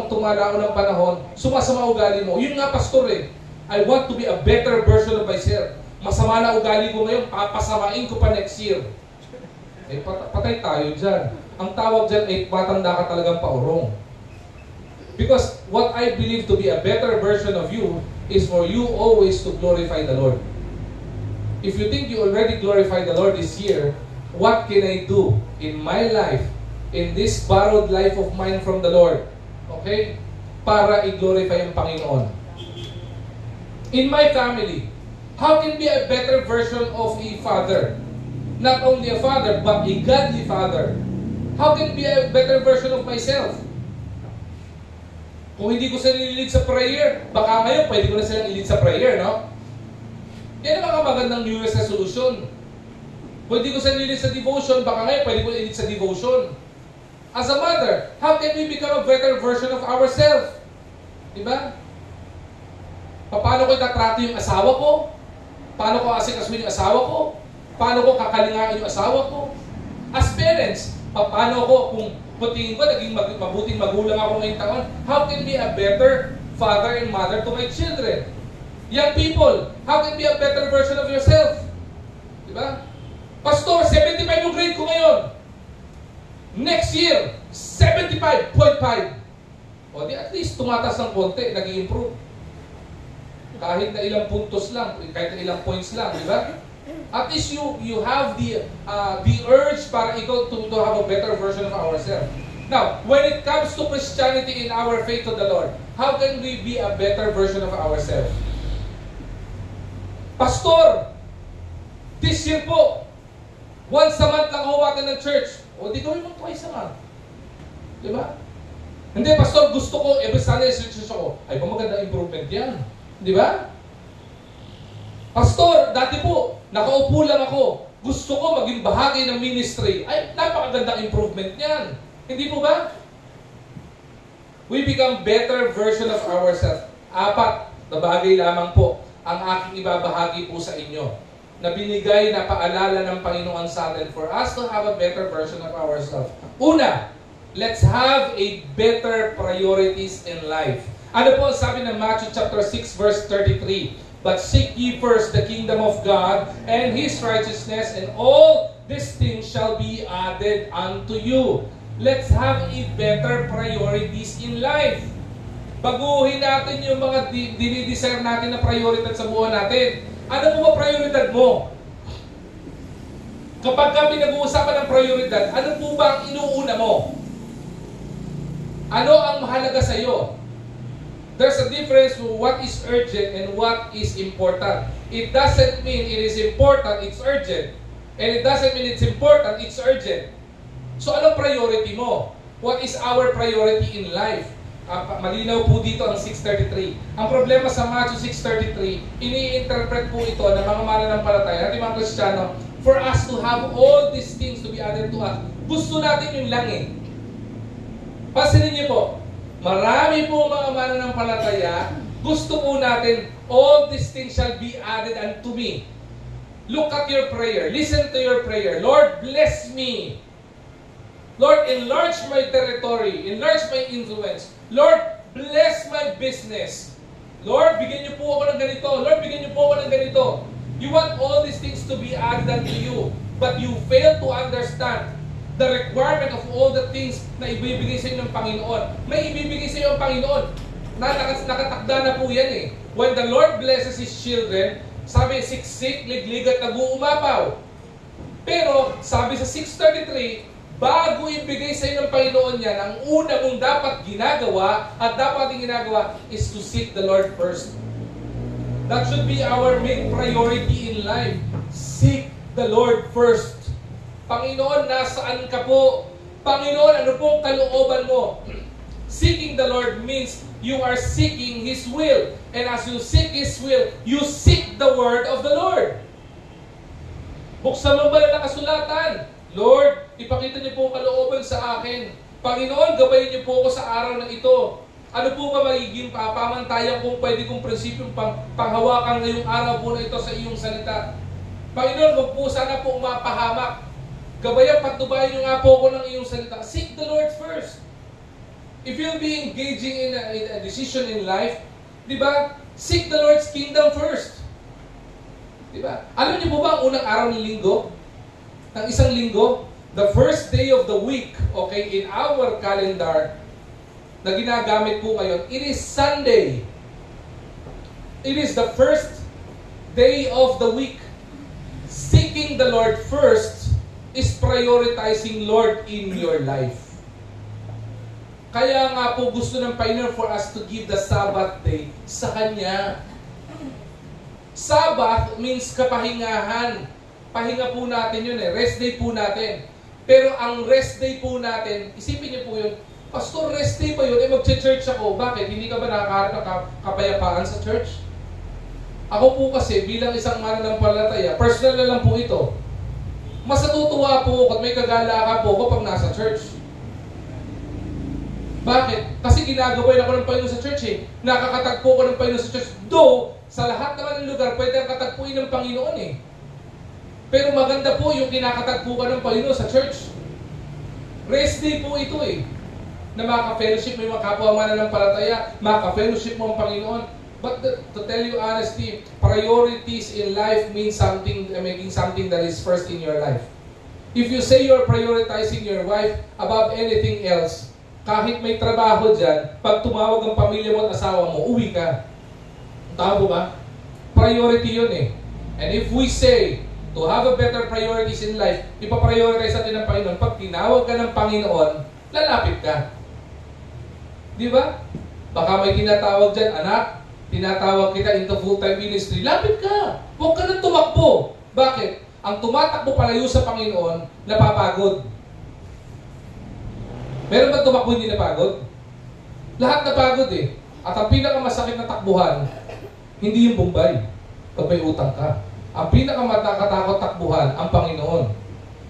tumalaon ng panahon, sumasama ugali mo. Yun nga, pastor eh. I want to be a better version of myself. Masama na ugali ko ngayon, papasamain ko pa next year. Eh, patay tayo dyan. Ang tawag dyan ay matanda ka talagang paurong. Because what I believe to be a better version of you is for you always to glorify the Lord. If you think you already glorify the Lord this year, what can I do in my life, in this borrowed life of mine from the Lord, okay, para i-glorify ang Panginoon? In my family, how can be a better version of a father? Not only a father, but a godly father. How can be a better version of myself? Kung hindi ko sila nililid sa prayer, baka ngayon pwede ko na silang ilid sa prayer, no? Yan ang mga magandang New Year's resolution. Pwede ko sila nililid sa devotion, baka ngayon pwede ko ilid sa devotion. As a mother, how can we become a better version of ourselves? Diba? Paano ko itatrato yung asawa ko? Paano ko asikasuhin yung asawa ko? Paano ko kakalingain yung asawa ko? As parents, paano ko kung tingin ko naging mabuting magulang ako ngayong taon, how can be a better father and mother to my children? Young people, how can be a better version of yourself? Diba? Pastor, 75 yung grade ko ngayon. Next year, 75.5. O di at least tumatas ng konti, nag-i-improve. Kahit na ilang puntos lang, kahit na ilang points lang, di ba? At least you have the urge para ikaw to have a better version of ourselves. Now, when it comes to Christianity in our faith to the Lord, how can we be a better version of ourselves? Pastor, this year po, once a month lang huwagan ng church. O di gawin mo twice a month. Di ba? Hindi, pastor, gusto ko, every Sunday exercise ako. Ay, maganda improvement yan. Di ba? Pastor, dati po, nakaupo lang ako. Gusto ko maging bahagi ng ministry. Ay, napakagandang improvement yan. Hindi po ba? We become better version of ourselves. 4 na bagay lamang po ang aking ibabahagi po sa inyo na binigay na paalala ng Panginoon sa atin for us to have a better version of ourselves. Una, let's have a better priorities in life. Ano po sabi ng Matthew chapter 6 verse 33? But seek ye first the kingdom of God and His righteousness, and all these things shall be added unto you. Let's have a better priorities in life. Baguhin natin yung mga dinidesire natin na prioridad sa buwan natin. Ano po ba prioridad mo? Kapag kami nag-uusapan ng prioridad, ano po ba ang inuuna mo? Ano ang mahalaga sa iyo? There's a difference to what is urgent and what is important. It doesn't mean it is important, it's urgent. And it doesn't mean it's important, it's urgent. So anong priority mo? What is our priority in life? Malinaw po dito ang 6.33. Ang problema sa Matthew 6.33, ini-interpret po ito ng mga mananampalataya, ating mga Kristiyano, for us to have all these things to be added to us. Gusto natin yung langit. Pansinin niyo po, marami po mga mananampalataya, gusto po natin, all these things shall be added unto me. Look at your prayer. Listen to your prayer. Lord, bless me. Lord, enlarge my territory. Enlarge my influence. Lord, bless my business. Lord, bigyan niyo po ako ng ganito. Lord, bigyan niyo po ako ng ganito. You want all these things to be added unto you, but you fail to understand the requirement of all the things na ibibigay sa inyo ng Panginoon. May ibibigay sa inyo ang Panginoon. Nakatakda na po yan eh. When the Lord blesses His children, sabi, siksik, liglig at nag-uumapaw. Pero, sabi sa 6.33, bago ibigay sa inyo ng Panginoon yan, ang una mong dapat ginagawa at dapat ating ginagawa is to seek the Lord first. That should be our main priority in life. Seek the Lord first. Panginoon, nasaan ka po? Panginoon, ano pong kalooban mo? Seeking the Lord means you are seeking His will. And as you seek His will, you seek the word of the Lord. Buksan mo ba na kasulatan? Lord, ipakita niyo po ang kalooban sa akin. Panginoon, gabayin niyo po ako sa araw na ito. Ano po ba magiging pamantayan kung pwede kong prinsipyong panghawakan ngayong araw po na ito sa iyong salita? Panginoon, wag po sana po mapahamak. Gabayan, patubayan niyo nga po ako ng iyong salita. Seek the Lord first. If you'll be engaging in a decision in life, di ba? Seek the Lord's kingdom first. Di ba? Alam niyo po ba ang unang araw ng linggo? Ng isang linggo? The first day of the week, okay, in our calendar, na ginagamit po ngayon, it is Sunday. It is the first day of the week. Seeking the Lord first is prioritizing Lord in your life. Kaya nga po gusto ng Panginoon for us to give the Sabbath day sa Kanya. Sabbath means kapahingahan. Pahinga po natin yun eh. Rest day po natin. Pero ang rest day po natin, isipin niyo po yun, Pastor, rest day pa yun, mag-church ako. Bakit? Hindi ka ba nakakaharap ng kapayapaan sa church? Ako po kasi, bilang isang mananampalataya, personal na lang po ito. Mas natutuwa po at may kagalakan po ako pag nasa church. Bakit? Kasi ginagawin ako ng Panginoon sa church eh. Nakakatagpo ko ng Panginoon sa church. Though, sa lahat naman ng lugar, pwede ang katagpuin ng Panginoon eh. Pero maganda po yung kinakatagpo ka ng Panginoon sa church. Rest day po ito eh. Na maka-fellowship mo yung mga kapwa mananampalataya, maka-fellowship mo ang Panginoon. But to tell you honestly, priorities in life means something, making something that is first in your life. If you say you're prioritizing your wife above anything else, kahit may trabaho dyan, pag tumawag ang pamilya mo at asawa mo, uwi ka. Tama ba? Priority yun eh. And if we say, to have a better priorities in life, ipaprioritize natin ng Panginoon. Pag tinawag ka ng Panginoon, lalapit ka. Di ba? Baka may tinatawag dyan, anak, tinatawag kita into full-time ministry, lapit ka. Huwag ka nang tumakbo. Bakit? Ang tumatakbo palayo sa Panginoon, napapagod. Meron ba tumakbo hindi napagod? Lahat napagod eh. At ang pinakamasakit na takbuhan, hindi yung Bombay, pag may utang ka. Ang pinakamakatakot takbuhan, ang Panginoon.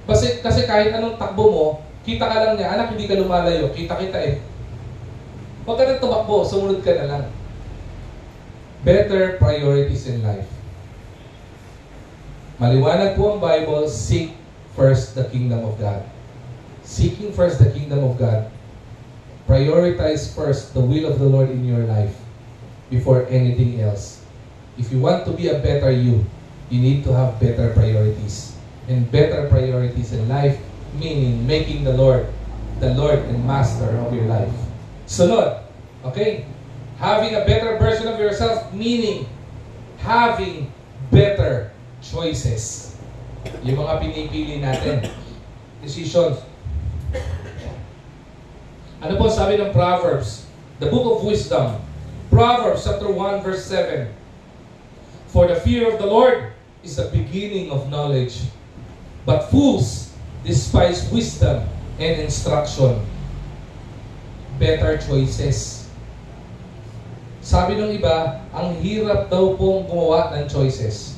Kasi kahit anong takbo mo, kita ka lang niya, anak, hindi ka lumalayo, kita-kita eh. Huwag ka nang tumakbo, sumunod ka na lang. Better priorities in life. Maliwanag po ang Bible, seek first the kingdom of God. Seeking first the kingdom of God. Prioritize first the will of the Lord in your life before anything else. If you want to be a better you need to have better priorities. And better priorities in life, meaning making the Lord and Master of your life. Sunod, okay? Having a better version of yourself, meaning having better choices. Yung mga pinipili natin. Decisions. Ano po sabi ng Proverbs? The book of wisdom. Proverbs chapter 1 verse 7. For the fear of the Lord is the beginning of knowledge, but fools despise wisdom and instruction. Better choices. Sabi ng iba, ang hirap daw pong gumawa ng choices.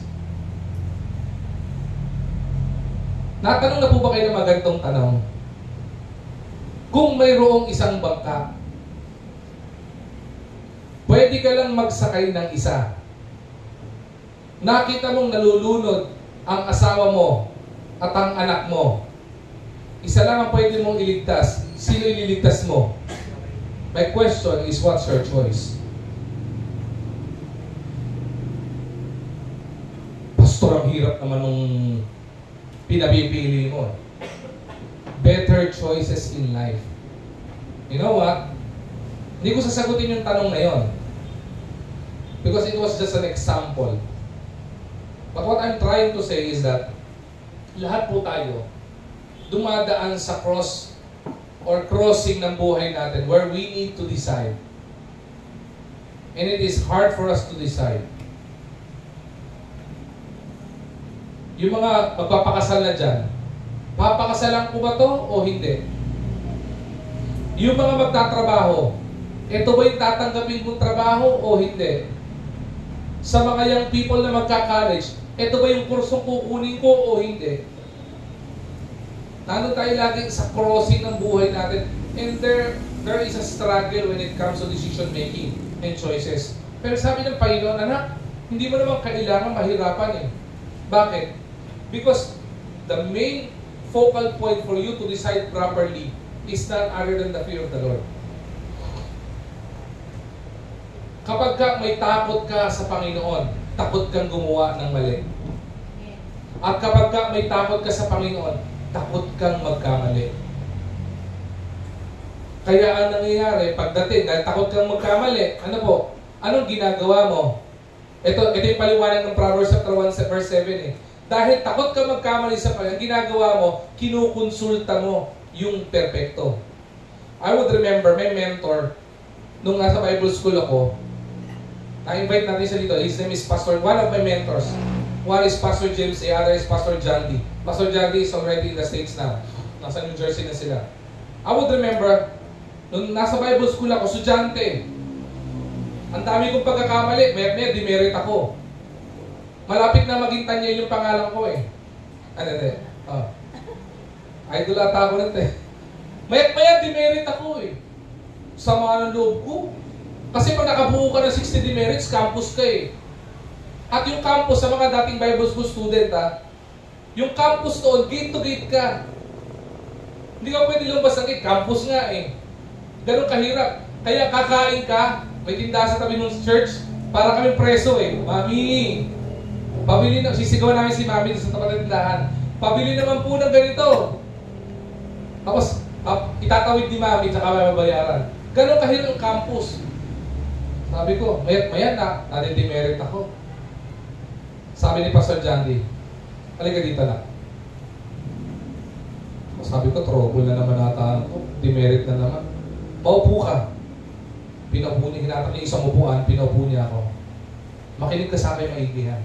Natanong na po ba kayo ng magandang tanong? Kung mayroong isang bangka, pwede ka lang magsakay ng isa. Nakita mong nalulunod ang asawa mo at ang anak mo. Isa lang ang pwede mong iligtas. Sino ililigtas mo? My question is, what's your choice? Pastor, ang hirap naman nung pinapipili mo. Better choices in life. You know what? Hindi ko sasagutin yung tanong na yon, because it was just an example. But what I'm trying to say is that lahat po tayo dumadaan sa cross or crossing ng buhay natin where we need to decide. And it is hard for us to decide. Yung mga magpapakasal na dyan, papakasalan ko ba to o hindi? Yung mga magtatrabaho, ito ba yung tatanggapin kong trabaho o hindi? Sa mga young people na magka-college, ito ba yung kursong kukunin ko o hindi? Nandun tayo lagi sa crossing ng buhay natin. And there is a struggle when it comes to decision making and choices. Pero sabi ng Panginoon, anak, hindi mo naman kailangan mahirapan eh. Bakit? Because the main focal point for you to decide properly is none other than the fear of the Lord. Kapag may takot ka sa Panginoon, takot kang gumawa ng mali. At kapag may takot ka sa Panginoon, takot kang magkamali. Kaya ang nangyayari, pagdating, dahil takot kang magkamali, ano po? Anong ginagawa mo? Ito yung paliwanag ng Proverbs chapter 1 verse 7 eh. Dahil takot ka magkamali sa Panginoon, ang ginagawa mo, kinukonsulta mo yung perfecto. I would remember my mentor, nung nasa Bible school ako, na-invite natin siya dito. His name is Pastor, one of my mentors. One is Pastor James, the other is Pastor John D. Pastor John D is already in the States now. Nasa New Jersey na sila. I would remember, nung nasa Bible school ako, estudyante, ang dami kong pagkakamali, may demerit ako. Malapit na maging Tanyel yung pangalan ko eh. Ano eh? Idol ata ako nito eh. Maya demerit ako eh. Sama ng loob ko. Kasi pag nakabuo ka ng 60 demerits, campus ka eh. At yung campus, sa mga dating Bible school student yung campus doon, gate to gate ka. Hindi ka pwede lumabas ng gate, campus nga eh. Ganun kahirap. Kaya kakain ka, may tindahan sa tabi ng church, para kami preso eh. Mami, pabili na, sisigawan namin si Mami sa tapat ng tindahan. Pabili naman po ng ganito. Tapos, itatawid ni Mami, tsaka may mabayaran. Ganun kahirap ang campus. Sabi ko, maya na, nadidemerit ako. Sabi ni Pastor Jandy, halika dito na. Sabi ko, trouble na naman nata ako. Demerit na naman. Maupo ka. Pinaupo niya, hinatang niya isang upuan, pinaupo niya ako. Makinig ka sa akin maigihan.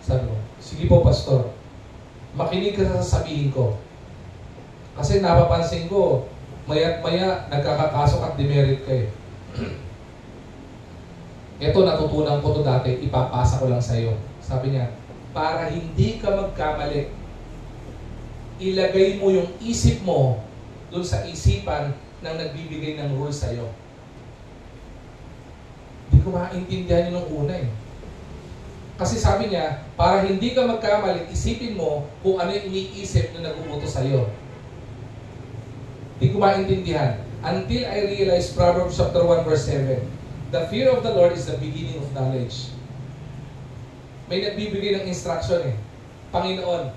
Sabi ko, sige po Pastor, makinig ka sa sasabihin ko. Kasi napapansin ko, maya't maya, nagkakakasok at demerit ka eh. Ito, natutunan ko to dati, ipapasa ko lang sa iyo. Sabi niya, para hindi ka magkamali, ilagay mo yung isip mo dun sa isipan ng nagbibigay ng rules sa iyo. Hindi ko maintindihan yun nung una eh. Kasi sabi niya, para hindi ka magkamali, isipin mo kung ano yung iniisip na nag-uutos sa iyo. Hindi ko maintindihan. Until I realized Proverbs chapter 1 verse 7. The fear of the Lord is the beginning of knowledge. May nagbibigay ng instruction eh. Panginoon.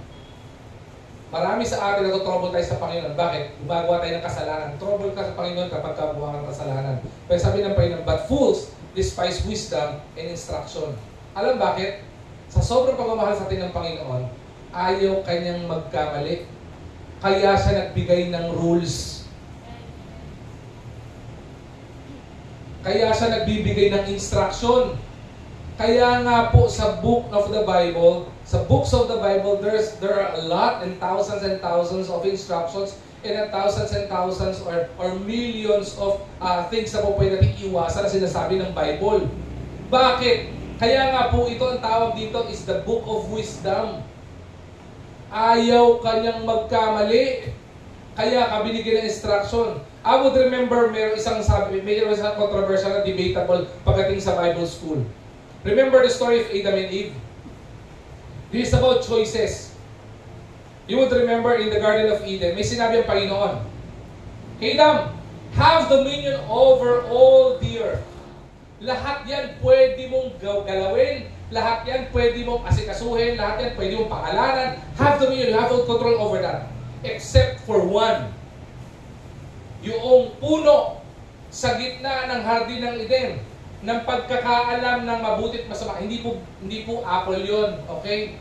Marami sa atin trouble tayo sa Panginoon. Bakit? Gumagawa tayo ng kasalanan. Trouble ka sa Panginoon kapag gumawa ka ng kasalanan. Pero sabi ng Panginoon, but fools despise wisdom and instruction. Alam bakit? Sa sobrang pagmamahal sa atin ng Panginoon, ayaw kanyang magkamali. Kaya siya nagbigay ng rules. Kaya siya nagbibigay ng instruction. Kaya nga po sa book of the Bible, sa books of the Bible, there are a lot and thousands of instructions and thousands or millions of things na po pwede natin iwasan na sinasabi ng Bible. Bakit? Kaya nga po ito ang tawag dito is the book of wisdom. Ayaw kanyang magkamali. Kaya ka binigyan ng instruction. I would remember mayroong isang controversial na debatable pagdating sa Bible school. Remember the story of Adam and Eve? This is about choices. You would remember in the Garden of Eden, may sinabi ang Panginoon, Adam, have dominion over all the earth. Lahat yan pwede mong galawin, lahat yan pwede mong asikasuhin, lahat yan pwede mong pangalanan. Have dominion, you have control over that. Except for one. Yung puno sa gitna ng hardin ng Eden, ng pagkakaalam ng mabuti at masama. Hindi po apple yun, okay?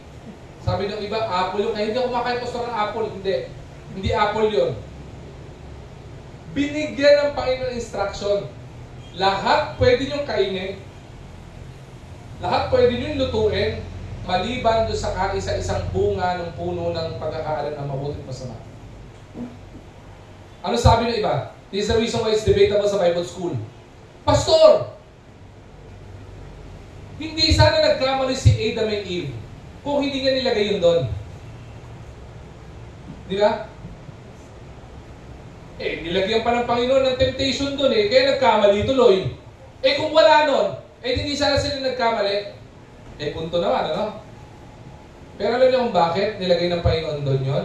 Sabi ng iba, apple yun. Kaya hindi ako kumakain pastor ng apple. Hindi apple yun. Binigyan ng Panginoon instruction. Lahat pwede niyong kainin. Lahat pwede niyong lutuin. Maliban doon sa kaisa-isang bunga ng puno ng pagkakaalam ng mabuti at masama. Ano sabi ng iba? This is the reason why it's debatable sa Bible school. Pastor! Hindi sana nagkamali si Adam and Eve kung hindi niya nilagay yun doon. Di ba? Nilagyan pa ng Panginoon ng temptation doon kaya nagkamali tuloy. Kung wala nun, hindi sana sila nagkamali. Punto naman, ano? Pero alam niyo kung bakit nilagay ng Panginoon doon yun?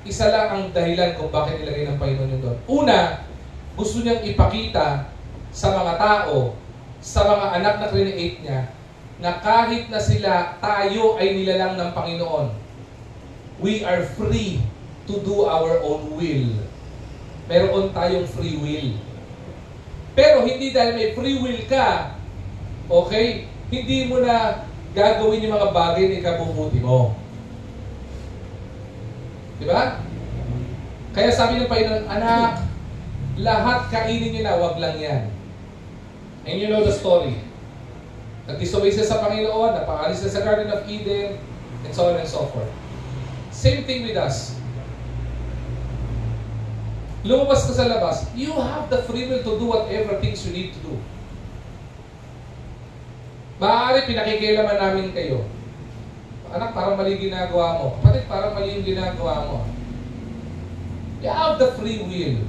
Isa lang ang dahilan kung bakit nilagay ng Panginoon yun doon. Una, gusto niyang ipakita sa mga tao, sa mga anak na create niya, na kahit na sila, tayo ay nilalang ng Panginoon. We are free to do our own will. Meron tayong free will. Pero hindi dahil may free will ka, okay, hindi mo na gagawin yung mga bagay na ikabubuti mo. Diba? Kaya sabi ng Panginoon, anak, lahat kainin niyo na, wag lang yan. And you know the story. Nag-disobey siya sa Panginoon, napaalis na sa Garden of Eden, and so on and so forth. Same thing with us. Lumabas ka sa labas, you have the free will to do whatever things you need to do. Maaari pinakikialaman namin kayo. Anak, parang mali ginagawa mo. Kapatid, parang mali yung ginagawa mo. You have the free will.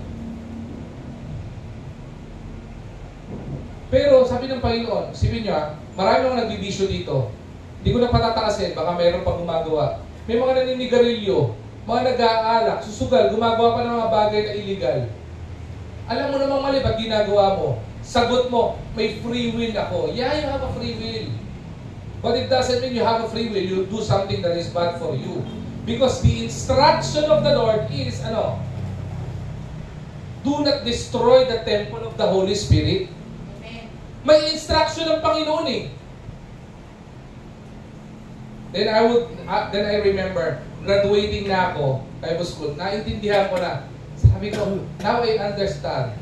Pero sabi ng Panginoon, sipin nyo marami akong nagbibisyo dito. Hindi ko na patatakasin, baka mayroon pa gumagawa. May mga naninigarilyo, mga nag-aalak, susugal, gumagawa pa ng mga bagay na illegal. Alam mo namang mali, ba't ginagawa mo? Sagot mo, may free will ako. Yeah, you have a free will. But it doesn't mean you have a free will. You do something that is bad for you. Because the instruction of the Lord is, do not destroy the temple of the Holy Spirit. May instruction ng Panginoon Then I remember, graduating na ako, Bible school, naintindihan ko na. Sabi ko, now I understand.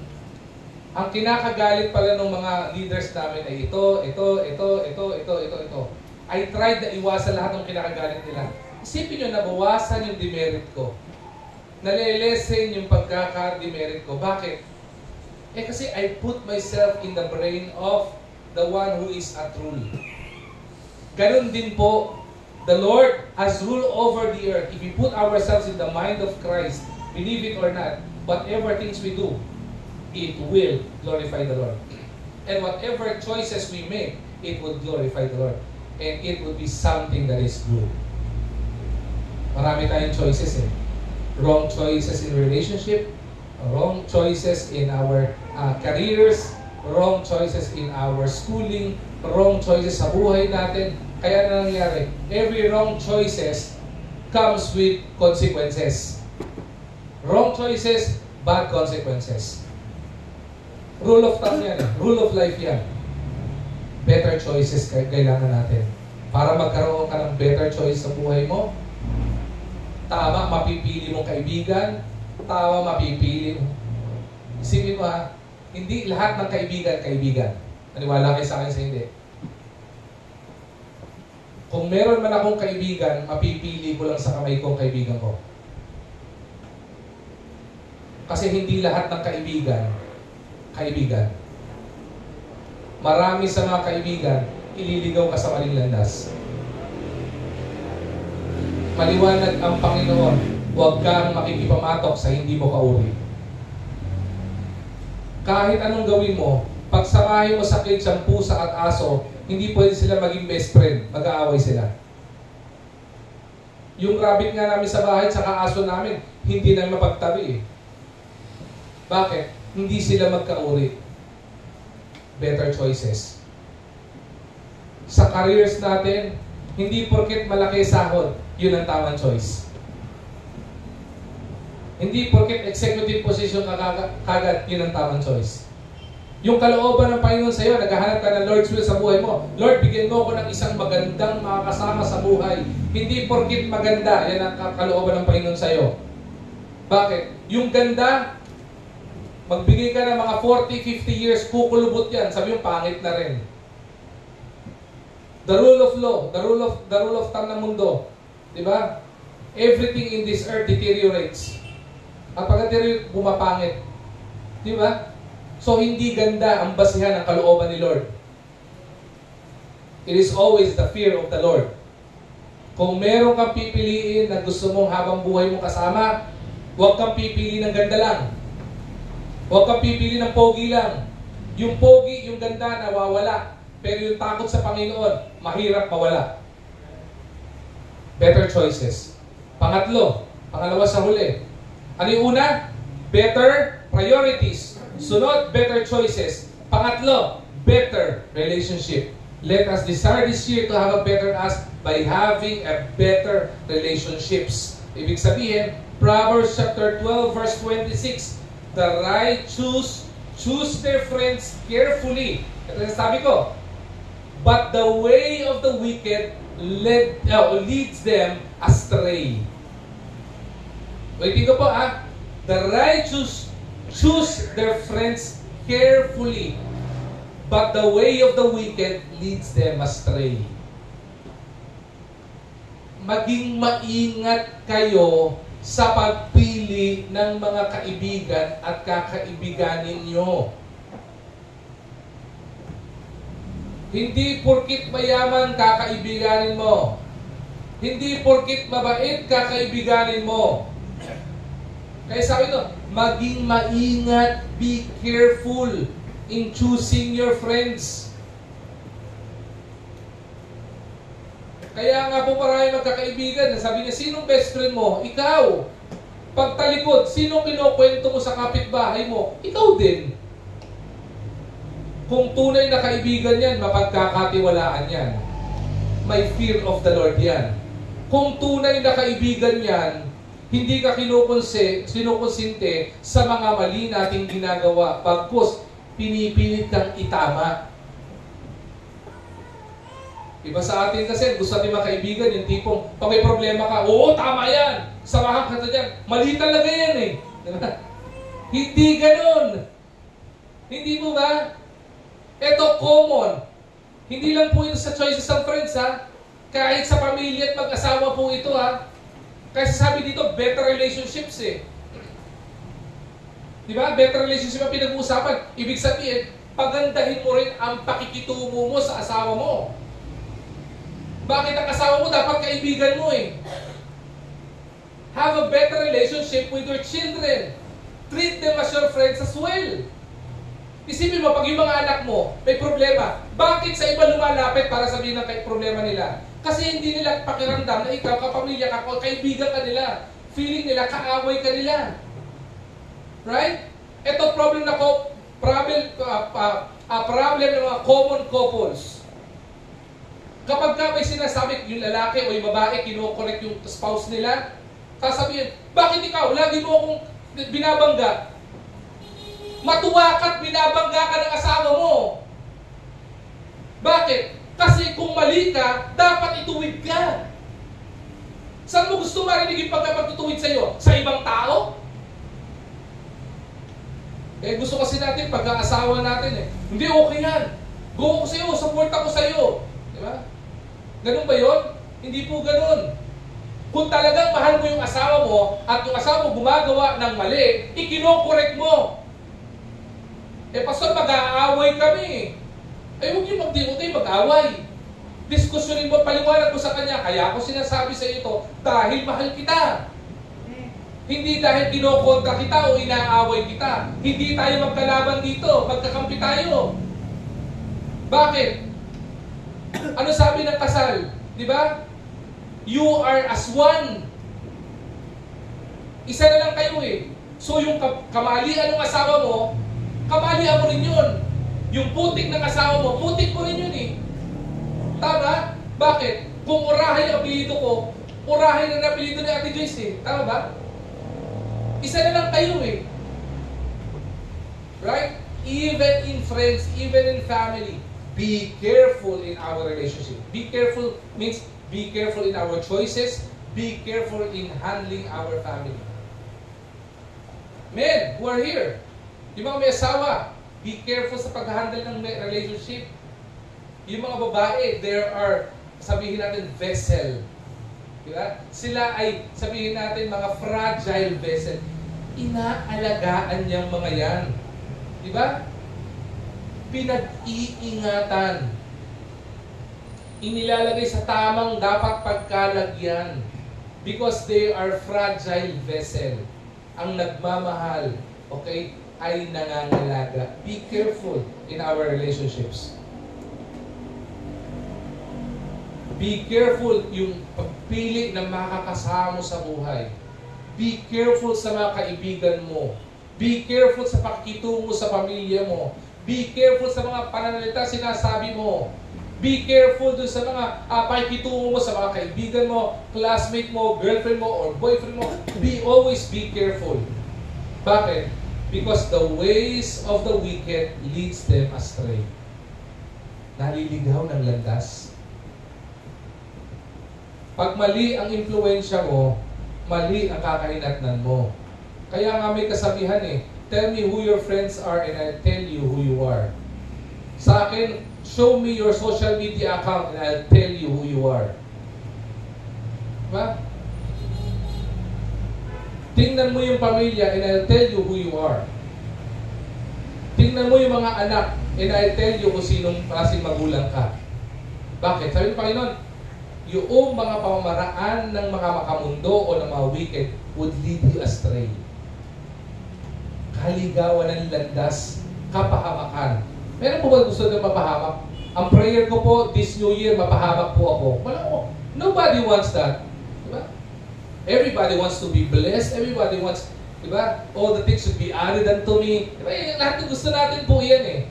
Ang kinakagalit pala ng mga leaders namin ay ito. I tried na iwasan lahat ng kinakagalit nila. Isipin nyo, nabawasan yung demerit ko. Nalilesen yung pagkaka-demerit ko. Bakit? Kasi I put myself in the brain of the one who is at rule. Ganun din po, the Lord has rule over the earth. If we put ourselves in the mind of Christ, believe it or not, whatever things we do, it will glorify the Lord. And whatever choices we make, it will glorify the Lord. And it will be something that is good. Marami tayong choices Wrong choices in relationship, wrong choices in our careers, wrong choices in our schooling, wrong choices sa buhay natin. Kaya na nangyari, every wrong choices comes with consequences. Wrong choices, bad consequences. Rule of thumb yan Rule of life yan. Better choices kailangan natin. Para magkaroon ka ng better choice sa buhay mo, tama mapipili mong kaibigan, tama mapipili mo. Isipin mo Hindi lahat ng kaibigan, kaibigan. Maniwala kayo sa akin sa hindi. Kung meron man akong kaibigan, mapipili ko lang sa kamay kong kaibigan ko. Kasi hindi lahat ng kaibigan, kaibigan. Marami sa mga kaibigan, ililigaw ka sa maling landas. Maliwanag ang Panginoon, huwag kang makikipamatok sa hindi mo kauri. Kahit anong gawin mo, pagsamahin mo sa cage ang pusa at aso, hindi pwede sila maging best friend. Mag-aaway sila. Yung rabbit nga namin sa bahay, saka aso namin, hindi na mapagtabi eh. Bakit? Hindi sila magkauri. Better choices. Sa careers natin, hindi porket malaki sahod, yun ang tamang choice. Hindi porket executive position kagad, yun ang tamang choice. Yung kalooban ng Panginoon sa iyo, naghahanap ka ng Lord's will sa buhay mo. Lord, bigyan mo ako ng isang magandang makakasama sa buhay. Hindi porket maganda, yan ang kalooban ng Panginoon sa iyo. Bakit? Yung ganda, magbigay ka ng mga 40, 50 years, kukulubot yan. Sabi yung pangit na rin. The rule of law, the rule of thumb ng mundo. Diba? Everything in this earth deteriorates. At pag-deteriorate, bumapangit. Diba? So, hindi ganda ang basihan ng kalooban ni Lord. It is always the fear of the Lord. Kung meron kang pipiliin na gusto mong habang buhay mo kasama, huwag kang pipili ng ganda lang. Huwag kang pipili ng pogi lang. Yung pogi, yung ganda, nawawala. Pero yung takot sa Panginoon, mahirap mawala. Better choices. Pangalawa sa huli. Ano yung una? Better priorities. Sunod, better choices. Pangatlo, better relationship. Let us desire this year to have a better us by having a better relationships. Ibig sabihin, Proverbs chapter 12 verse 26, the righteous choose their friends carefully. Ito yung sabi ko, but the way of the wicked leads them astray. Waiting ko po the righteous choose their friends carefully, but the way of the wicked leads them astray. Maging maingat kayo sa pagpili ng mga kaibigan at kakaibiganin nyo. Hindi porkit mayaman kakaibiganin mo. Hindi porkit mabait kakaibiganin mo. Kaya sabi ito, maging maingat, be careful in choosing your friends. Kaya nga po marami magkakaibigan, sabi niya, sinong best friend mo? Ikaw. Pagtalikod, sinong kinukwento mo sa kapitbahay mo? Ikaw din. Kung tunay na kaibigan yan, mapagkakatiwalaan yan. May fear of the Lord yan. Kung tunay na kaibigan yan, hindi ka kinukonsinte sa mga mali nating ginagawa. Pagkus, pinipilit kang itama. Iba sa atin kasi, gusto natin mga kaibigan, yung tipong, pag may problema ka, oo, tama yan! Samahan ka na dyan. Mali talaga yan eh. Diba? Hindi ganon. Hindi mo ba? Ito, common. Hindi lang po ito sa choices of friends, ha? Kahit sa pamilya at mag-asawa po ito, ha? Kasi sabi dito, better relationships eh. Di ba? Better relationship ang pinag-uusapan. Ibig sabihin, pagandahin mo rin ang pakikitungo mo sa asawa mo. Bakit ang asawa mo dapat kaibigan mo eh? Have a better relationship with your children. Treat them as your friends as well. Isipin mo, pag yung mga anak mo may problema, bakit sa iba lumalapit para sabihin ng problema nila? Kasi hindi nila pakiramdam na ikaw, kapamilya ka, kaibigan ka nila. Feeling nila, kaaway ka nila. Right? Ito problem ng mga common couples. Kapag ka may sinasabi yung lalaki o yung babae, kino-correct yung spouse nila, sasabihin, bakit ikaw? Lagi mo akong binabangga. Matuwa ka't binabangga ka ng asawa mo. Bakit? Kasi kung mali ka, dapat ituwid ka. Saan mo gusto marinig yung pagkapagtutuwid sa'yo? Sa ibang tao? Eh gusto kasi natin pag-aasawa natin eh. Hindi, okay yan. Go ako sa'yo, support ako sa'yo. Di ba? Ganun ba yun? Hindi po ganun. Kung talagang mahal mo yung asawa mo at yung asawa mo gumagawa ng mali, ikinokorek mo. Eh pastor, mag-aaway kami. Eh huwag kayo mag-aaway. Diskusyonin mo, paliwanag mo sa kanya, kaya ako sinasabi sa iyo ito, dahil mahal kita. Hindi dahil kinokontra kita o inaaway kita. Hindi tayo magkalaban dito, magkakampi tayo. Bakit? Ano sabi ng kasal? Di ba? You are as one. Isa na lang kayo eh. So yung kamalian ng asawa mo, kamalian mo rin yun. Yung putik ng asawa mo, putik mo rin yun eh. Tama? Bakit? Kung urahin ang apelido ko, urahin ang apelido ni Ate Joyce eh. Tama ba? Isa na lang kayo eh. Right? Even in friends, even in family, be careful in our relationship. Be careful means be careful in our choices. Be careful in handling our family. Men who are here, yung mga may asawa, be careful sa pag-handle ng relationship. Yung mga babae, there are, sabihin natin, vessel. Diba? Sila ay, sabihin natin, mga fragile vessel. Inaalagaan niyang mga yan. Diba? Pinag-iingatan. Inilalagay sa tamang dapat pagkalagyan. Because they are fragile vessel. Ang nagmamahal, okay, ay nangangalaga. Be careful in our relationships. Be careful yung pagpili ng makakasama sa buhay. Be careful sa mga kaibigan mo. Be careful sa pakikitungo sa pamilya mo. Be careful sa mga pananalita sinasabi mo. Be careful dun sa mga pakikitungo mo sa mga kaibigan mo, classmate mo, girlfriend mo, or boyfriend mo. Always be careful. Bakit? Because the ways of the wicked leads them astray. Naliligaw ng landas. Pag mali ang impluensya mo, mali ang kakahinatnan mo. Kaya nga may kasabihan eh, tell me who your friends are and I'll tell you who you are. Sa akin, show me your social media account and I'll tell you who you are. Diba? Tingnan mo yung pamilya and I'll tell you who you are. Tingnan mo yung mga anak and I'll tell you kung sinong klaseng magulang ka. Bakit? Sabi ng Panginoon, yung mga pamamaraan ng mga makamundo o ng mga wicked would lead you astray. Kaligawan ng landas, kapahamakan. Meron po ba gusto nyo mapahamak? Ang prayer ko po, this New Year, mapahamak po ako. Wala ko. Nobody wants that. Diba? Everybody wants to be blessed. Everybody wants, diba? All the things should be added unto me. Diba? Lahat ng gusto natin po yan eh.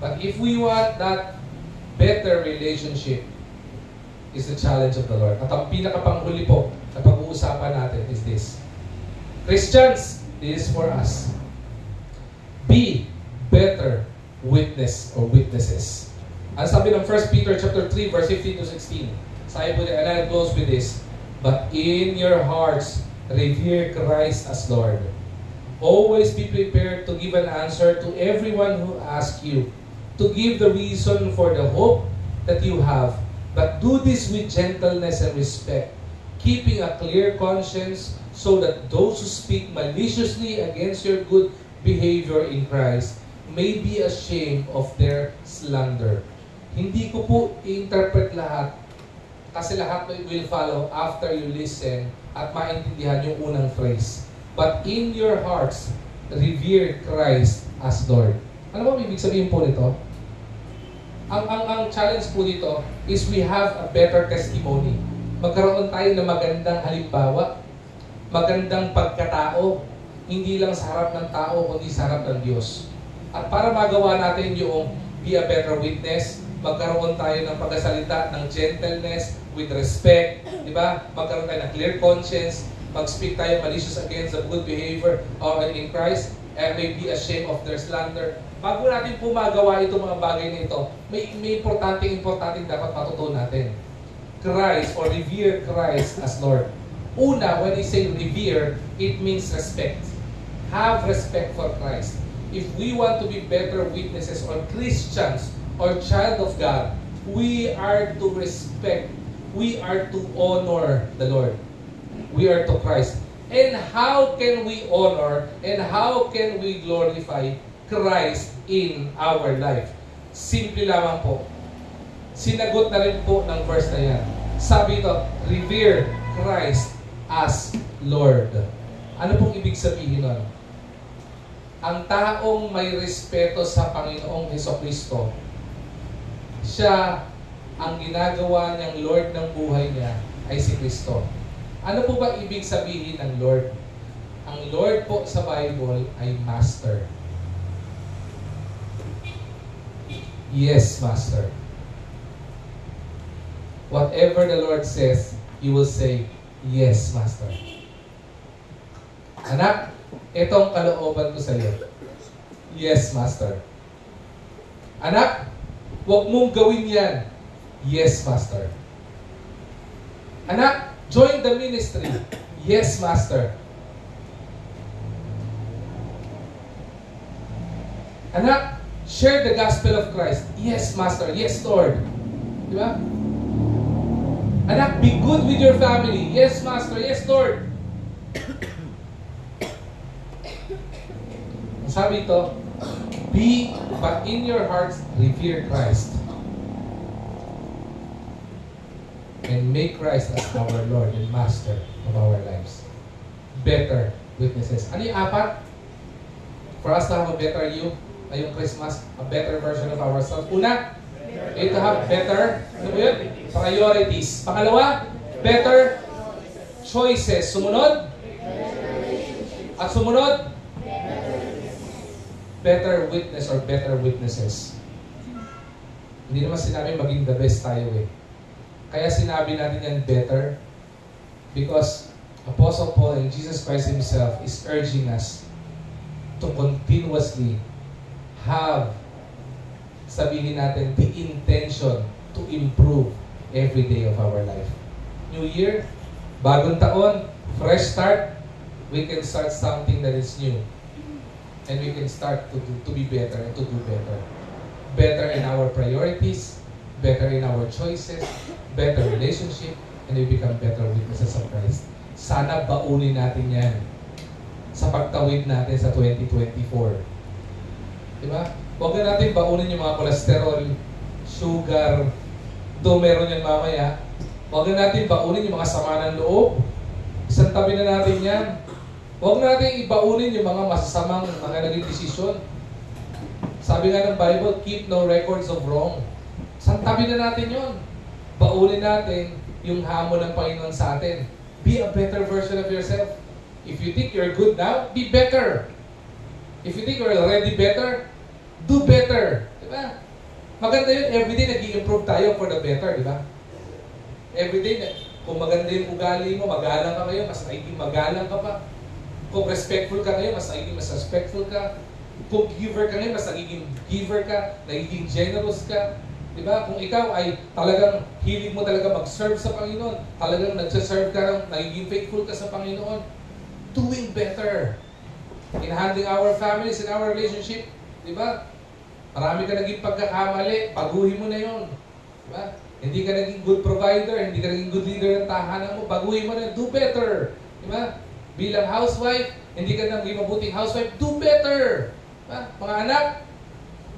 But if we want that better relationship, is the challenge of the Lord. At ang pinakapanghuli po na pag-uusapan natin is this. Christians, this is for us. Be better witness or witnesses. Ang sabi ng 1 Peter chapter 3 verse 15 to 16. Sabi po niya, and I'll close with this. But in your hearts, revere Christ as Lord. Always be prepared to give an answer to everyone who asks you, to give the reason for the hope that you have. But do this with gentleness and respect, keeping a clear conscience, so that those who speak maliciously against your good behavior in Christ may be ashamed of their slander. Hindi ko po i-interpret lahat, kasi lahat will follow after you listen at maintindihan yung unang phrase. But in your hearts, revere Christ as Lord. Ano ba ibig sabihin po nito? Ang challenge po dito is we have a better testimony. Magkaroon tayo ng magandang halimbawa, magandang pagkatao, hindi lang sa harap ng tao, kundi sa harap ng Diyos. At para magawa natin yung be a better witness, magkaroon tayo ng pagsasalita ng gentleness, with respect, di ba? Magkaroon tayo ng clear conscience, mag-speak tayo malicious against the good behavior in Christ, and may be ashamed of their slander. Bago natin po magawa itong mga bagay na ito, may importanteng dapat matutunan natin. Christ or revere Christ as Lord. Una, when we say revere, it means respect. Have respect for Christ. if we want to be better witnesses or Christians or child of God, we are to respect, we are to honor the Lord. We are to Christ. And how can we honor and how can we glorify Christ in our life? Simple lamang po. Sinagot na rin po ng verse na yan. Sabi ito, revere Christ as Lord. Ano pong ibig sabihin nun? Ang taong may respeto sa Panginoong Hesukristo, siya ang ginagawa niyang Lord ng buhay niya ay si Kristo. Ano po ba ibig sabihin ng Lord? Ang Lord po sa Bible ay Master. Yes, Master. Whatever the Lord says, you will say, yes, Master. Anak, itong kalooban ko sa iyo. Yes, Master. Anak, huwag mong gawin yan. Yes, Master. Anak, join the ministry. Yes, Master. Anak, share the gospel of Christ. Yes, Master. Yes, Lord. Di ba? Anak, be good with your family. Yes, Master. Yes, Lord. Sabi ito, be, but in your hearts, revere Christ. And make Christ as our Lord and Master of our lives. Better witnesses. Ano yung apat? For us to have a better you, ngayong Christmas, a better version of ourselves. Una, to have better, ano ba yun? Priorities. Pangalawa, better choices. Sumunod? At sumunod? Better witness or better witnesses. Hindi naman sinabi maging the best tayo eh. Kaya sinabi natin yan better because Apostle Paul and Jesus Christ Himself is urging us to continuously have, sabihin natin, the intention to improve every day of our life. New year, bagong taon, fresh start, we can start something that is new. And we can start to be better and to do better. Better in our priorities, better in our choices, better relationship, and we become better witnesses of Christ. Sana baunin natin yan sa pagtawid natin sa 2024. Diba? Huwag na natin baunin yung mga cholesterol, sugar, do meron yan mamaya. Huwag na natin baunin yung mga sama ng loob. Isang tabi na natin yan. Huwag na natin ibaunin yung mga masasamang mga naging desisyon. Sabi nga ng Bible, keep no records of wrong. Isang tabi na natin yun. Baunin natin yung hamon ng Panginoon sa atin. Be a better version of yourself. If you think you're good now, be better. If you think you're already better, do better. Diba? Maganda yun, everyday nag-i-improve tayo for the better, diba? Everyday, kung maganda yung ugali mo, magalang ka ngayon, mas nagiging magalang ka pa. Kung respectful ka ngayon, mas nagiging mas respectful ka. Kung giver ka ngayon, mas nagiging giver ka, nagiging generous ka. Diba? Kung ikaw ay talagang hilig mo talaga mag-serve sa Panginoon, talagang nagsaserve ka, nagiging faithful ka sa Panginoon, doing better. In handling our families, in our relationship, diba? Marami ka naging pagkakamali, baguhin mo na yun. Diba? Hindi ka naging good provider, hindi ka naging good leader ng tahanan mo, baguhin mo na yun, do better. Diba? Bilang housewife, hindi ka naging mabuting housewife, do better. Diba? Mga anak,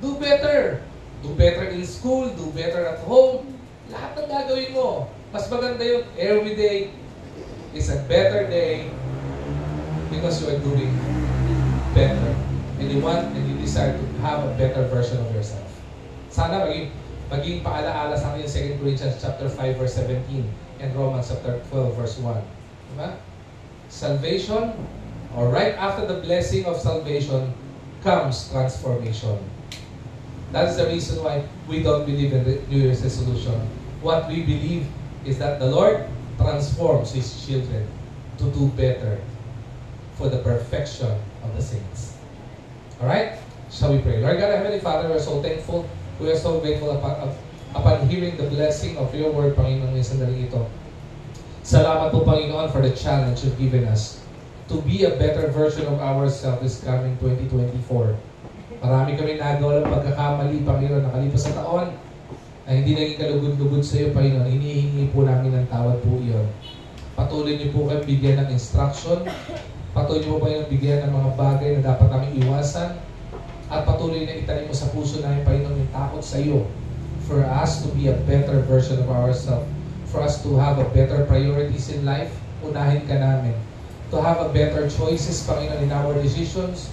do better. Do better in school, do better at home. Lahat ng gagawin mo. Mas maganda yun, every day is a better day because you are doing better. And you want and you desire to have a better version of yourself. Sana maging paalaala sa akin yung 2 Corinthians chapter 5 verse 17 and Romans chapter 12 verse 1. Diba? Salvation, or right after the blessing of salvation comes transformation. That's the reason why we don't believe in the New Year's resolution. What we believe is that the Lord transforms His children to do better for the perfection of the saints. Alright? Shall we pray? Lord God, Heavenly Father, we are so thankful. We are so grateful upon hearing the blessing of your word, Panginoon, ngayong sandaling ito. Salamat po, Panginoon, for the challenge you've given us to be a better version of ourselves this coming 2024. Marami kami nagawa ng pagkakamali, Panginoon, nakalipas sa taon ay hindi naging kalugod-lugod sa iyo, Panginoon. Hinihingi po namin ng tawad po iyon. Patuloy niyo po kayo bigyan ng instruction. Patuloy niyo po kayo bigyan ng mga bagay na dapat namin iwasan. At patuloy na itanim mo sa puso namin, Panginoon, yung takot sa iyo. For us to be a better version of ourselves. For us to have a better priorities in life. Unahin ka namin. To have a better choices, Panginoon, in our decisions.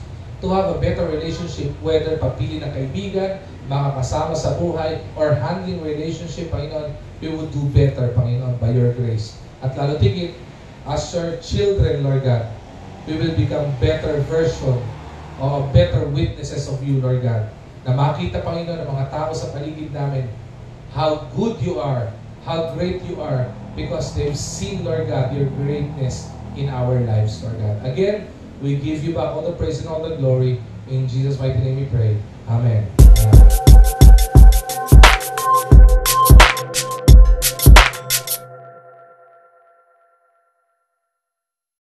To have a better relationship, whether papili ng kaibigan, mga kasama sa buhay, or handling relationship, Panginoon, we would do better, Panginoon, by your grace. At lalo tigit, as your children, Lord God, we will become better version or better witnesses of you, Lord God. Na makita, Panginoon, ng mga tao sa paligid namin, how good you are, how great you are, because they've seen, Lord God, your greatness in our lives, Lord God. Again, we give you back all the praise and all the glory. In Jesus' mighty name we pray. Amen.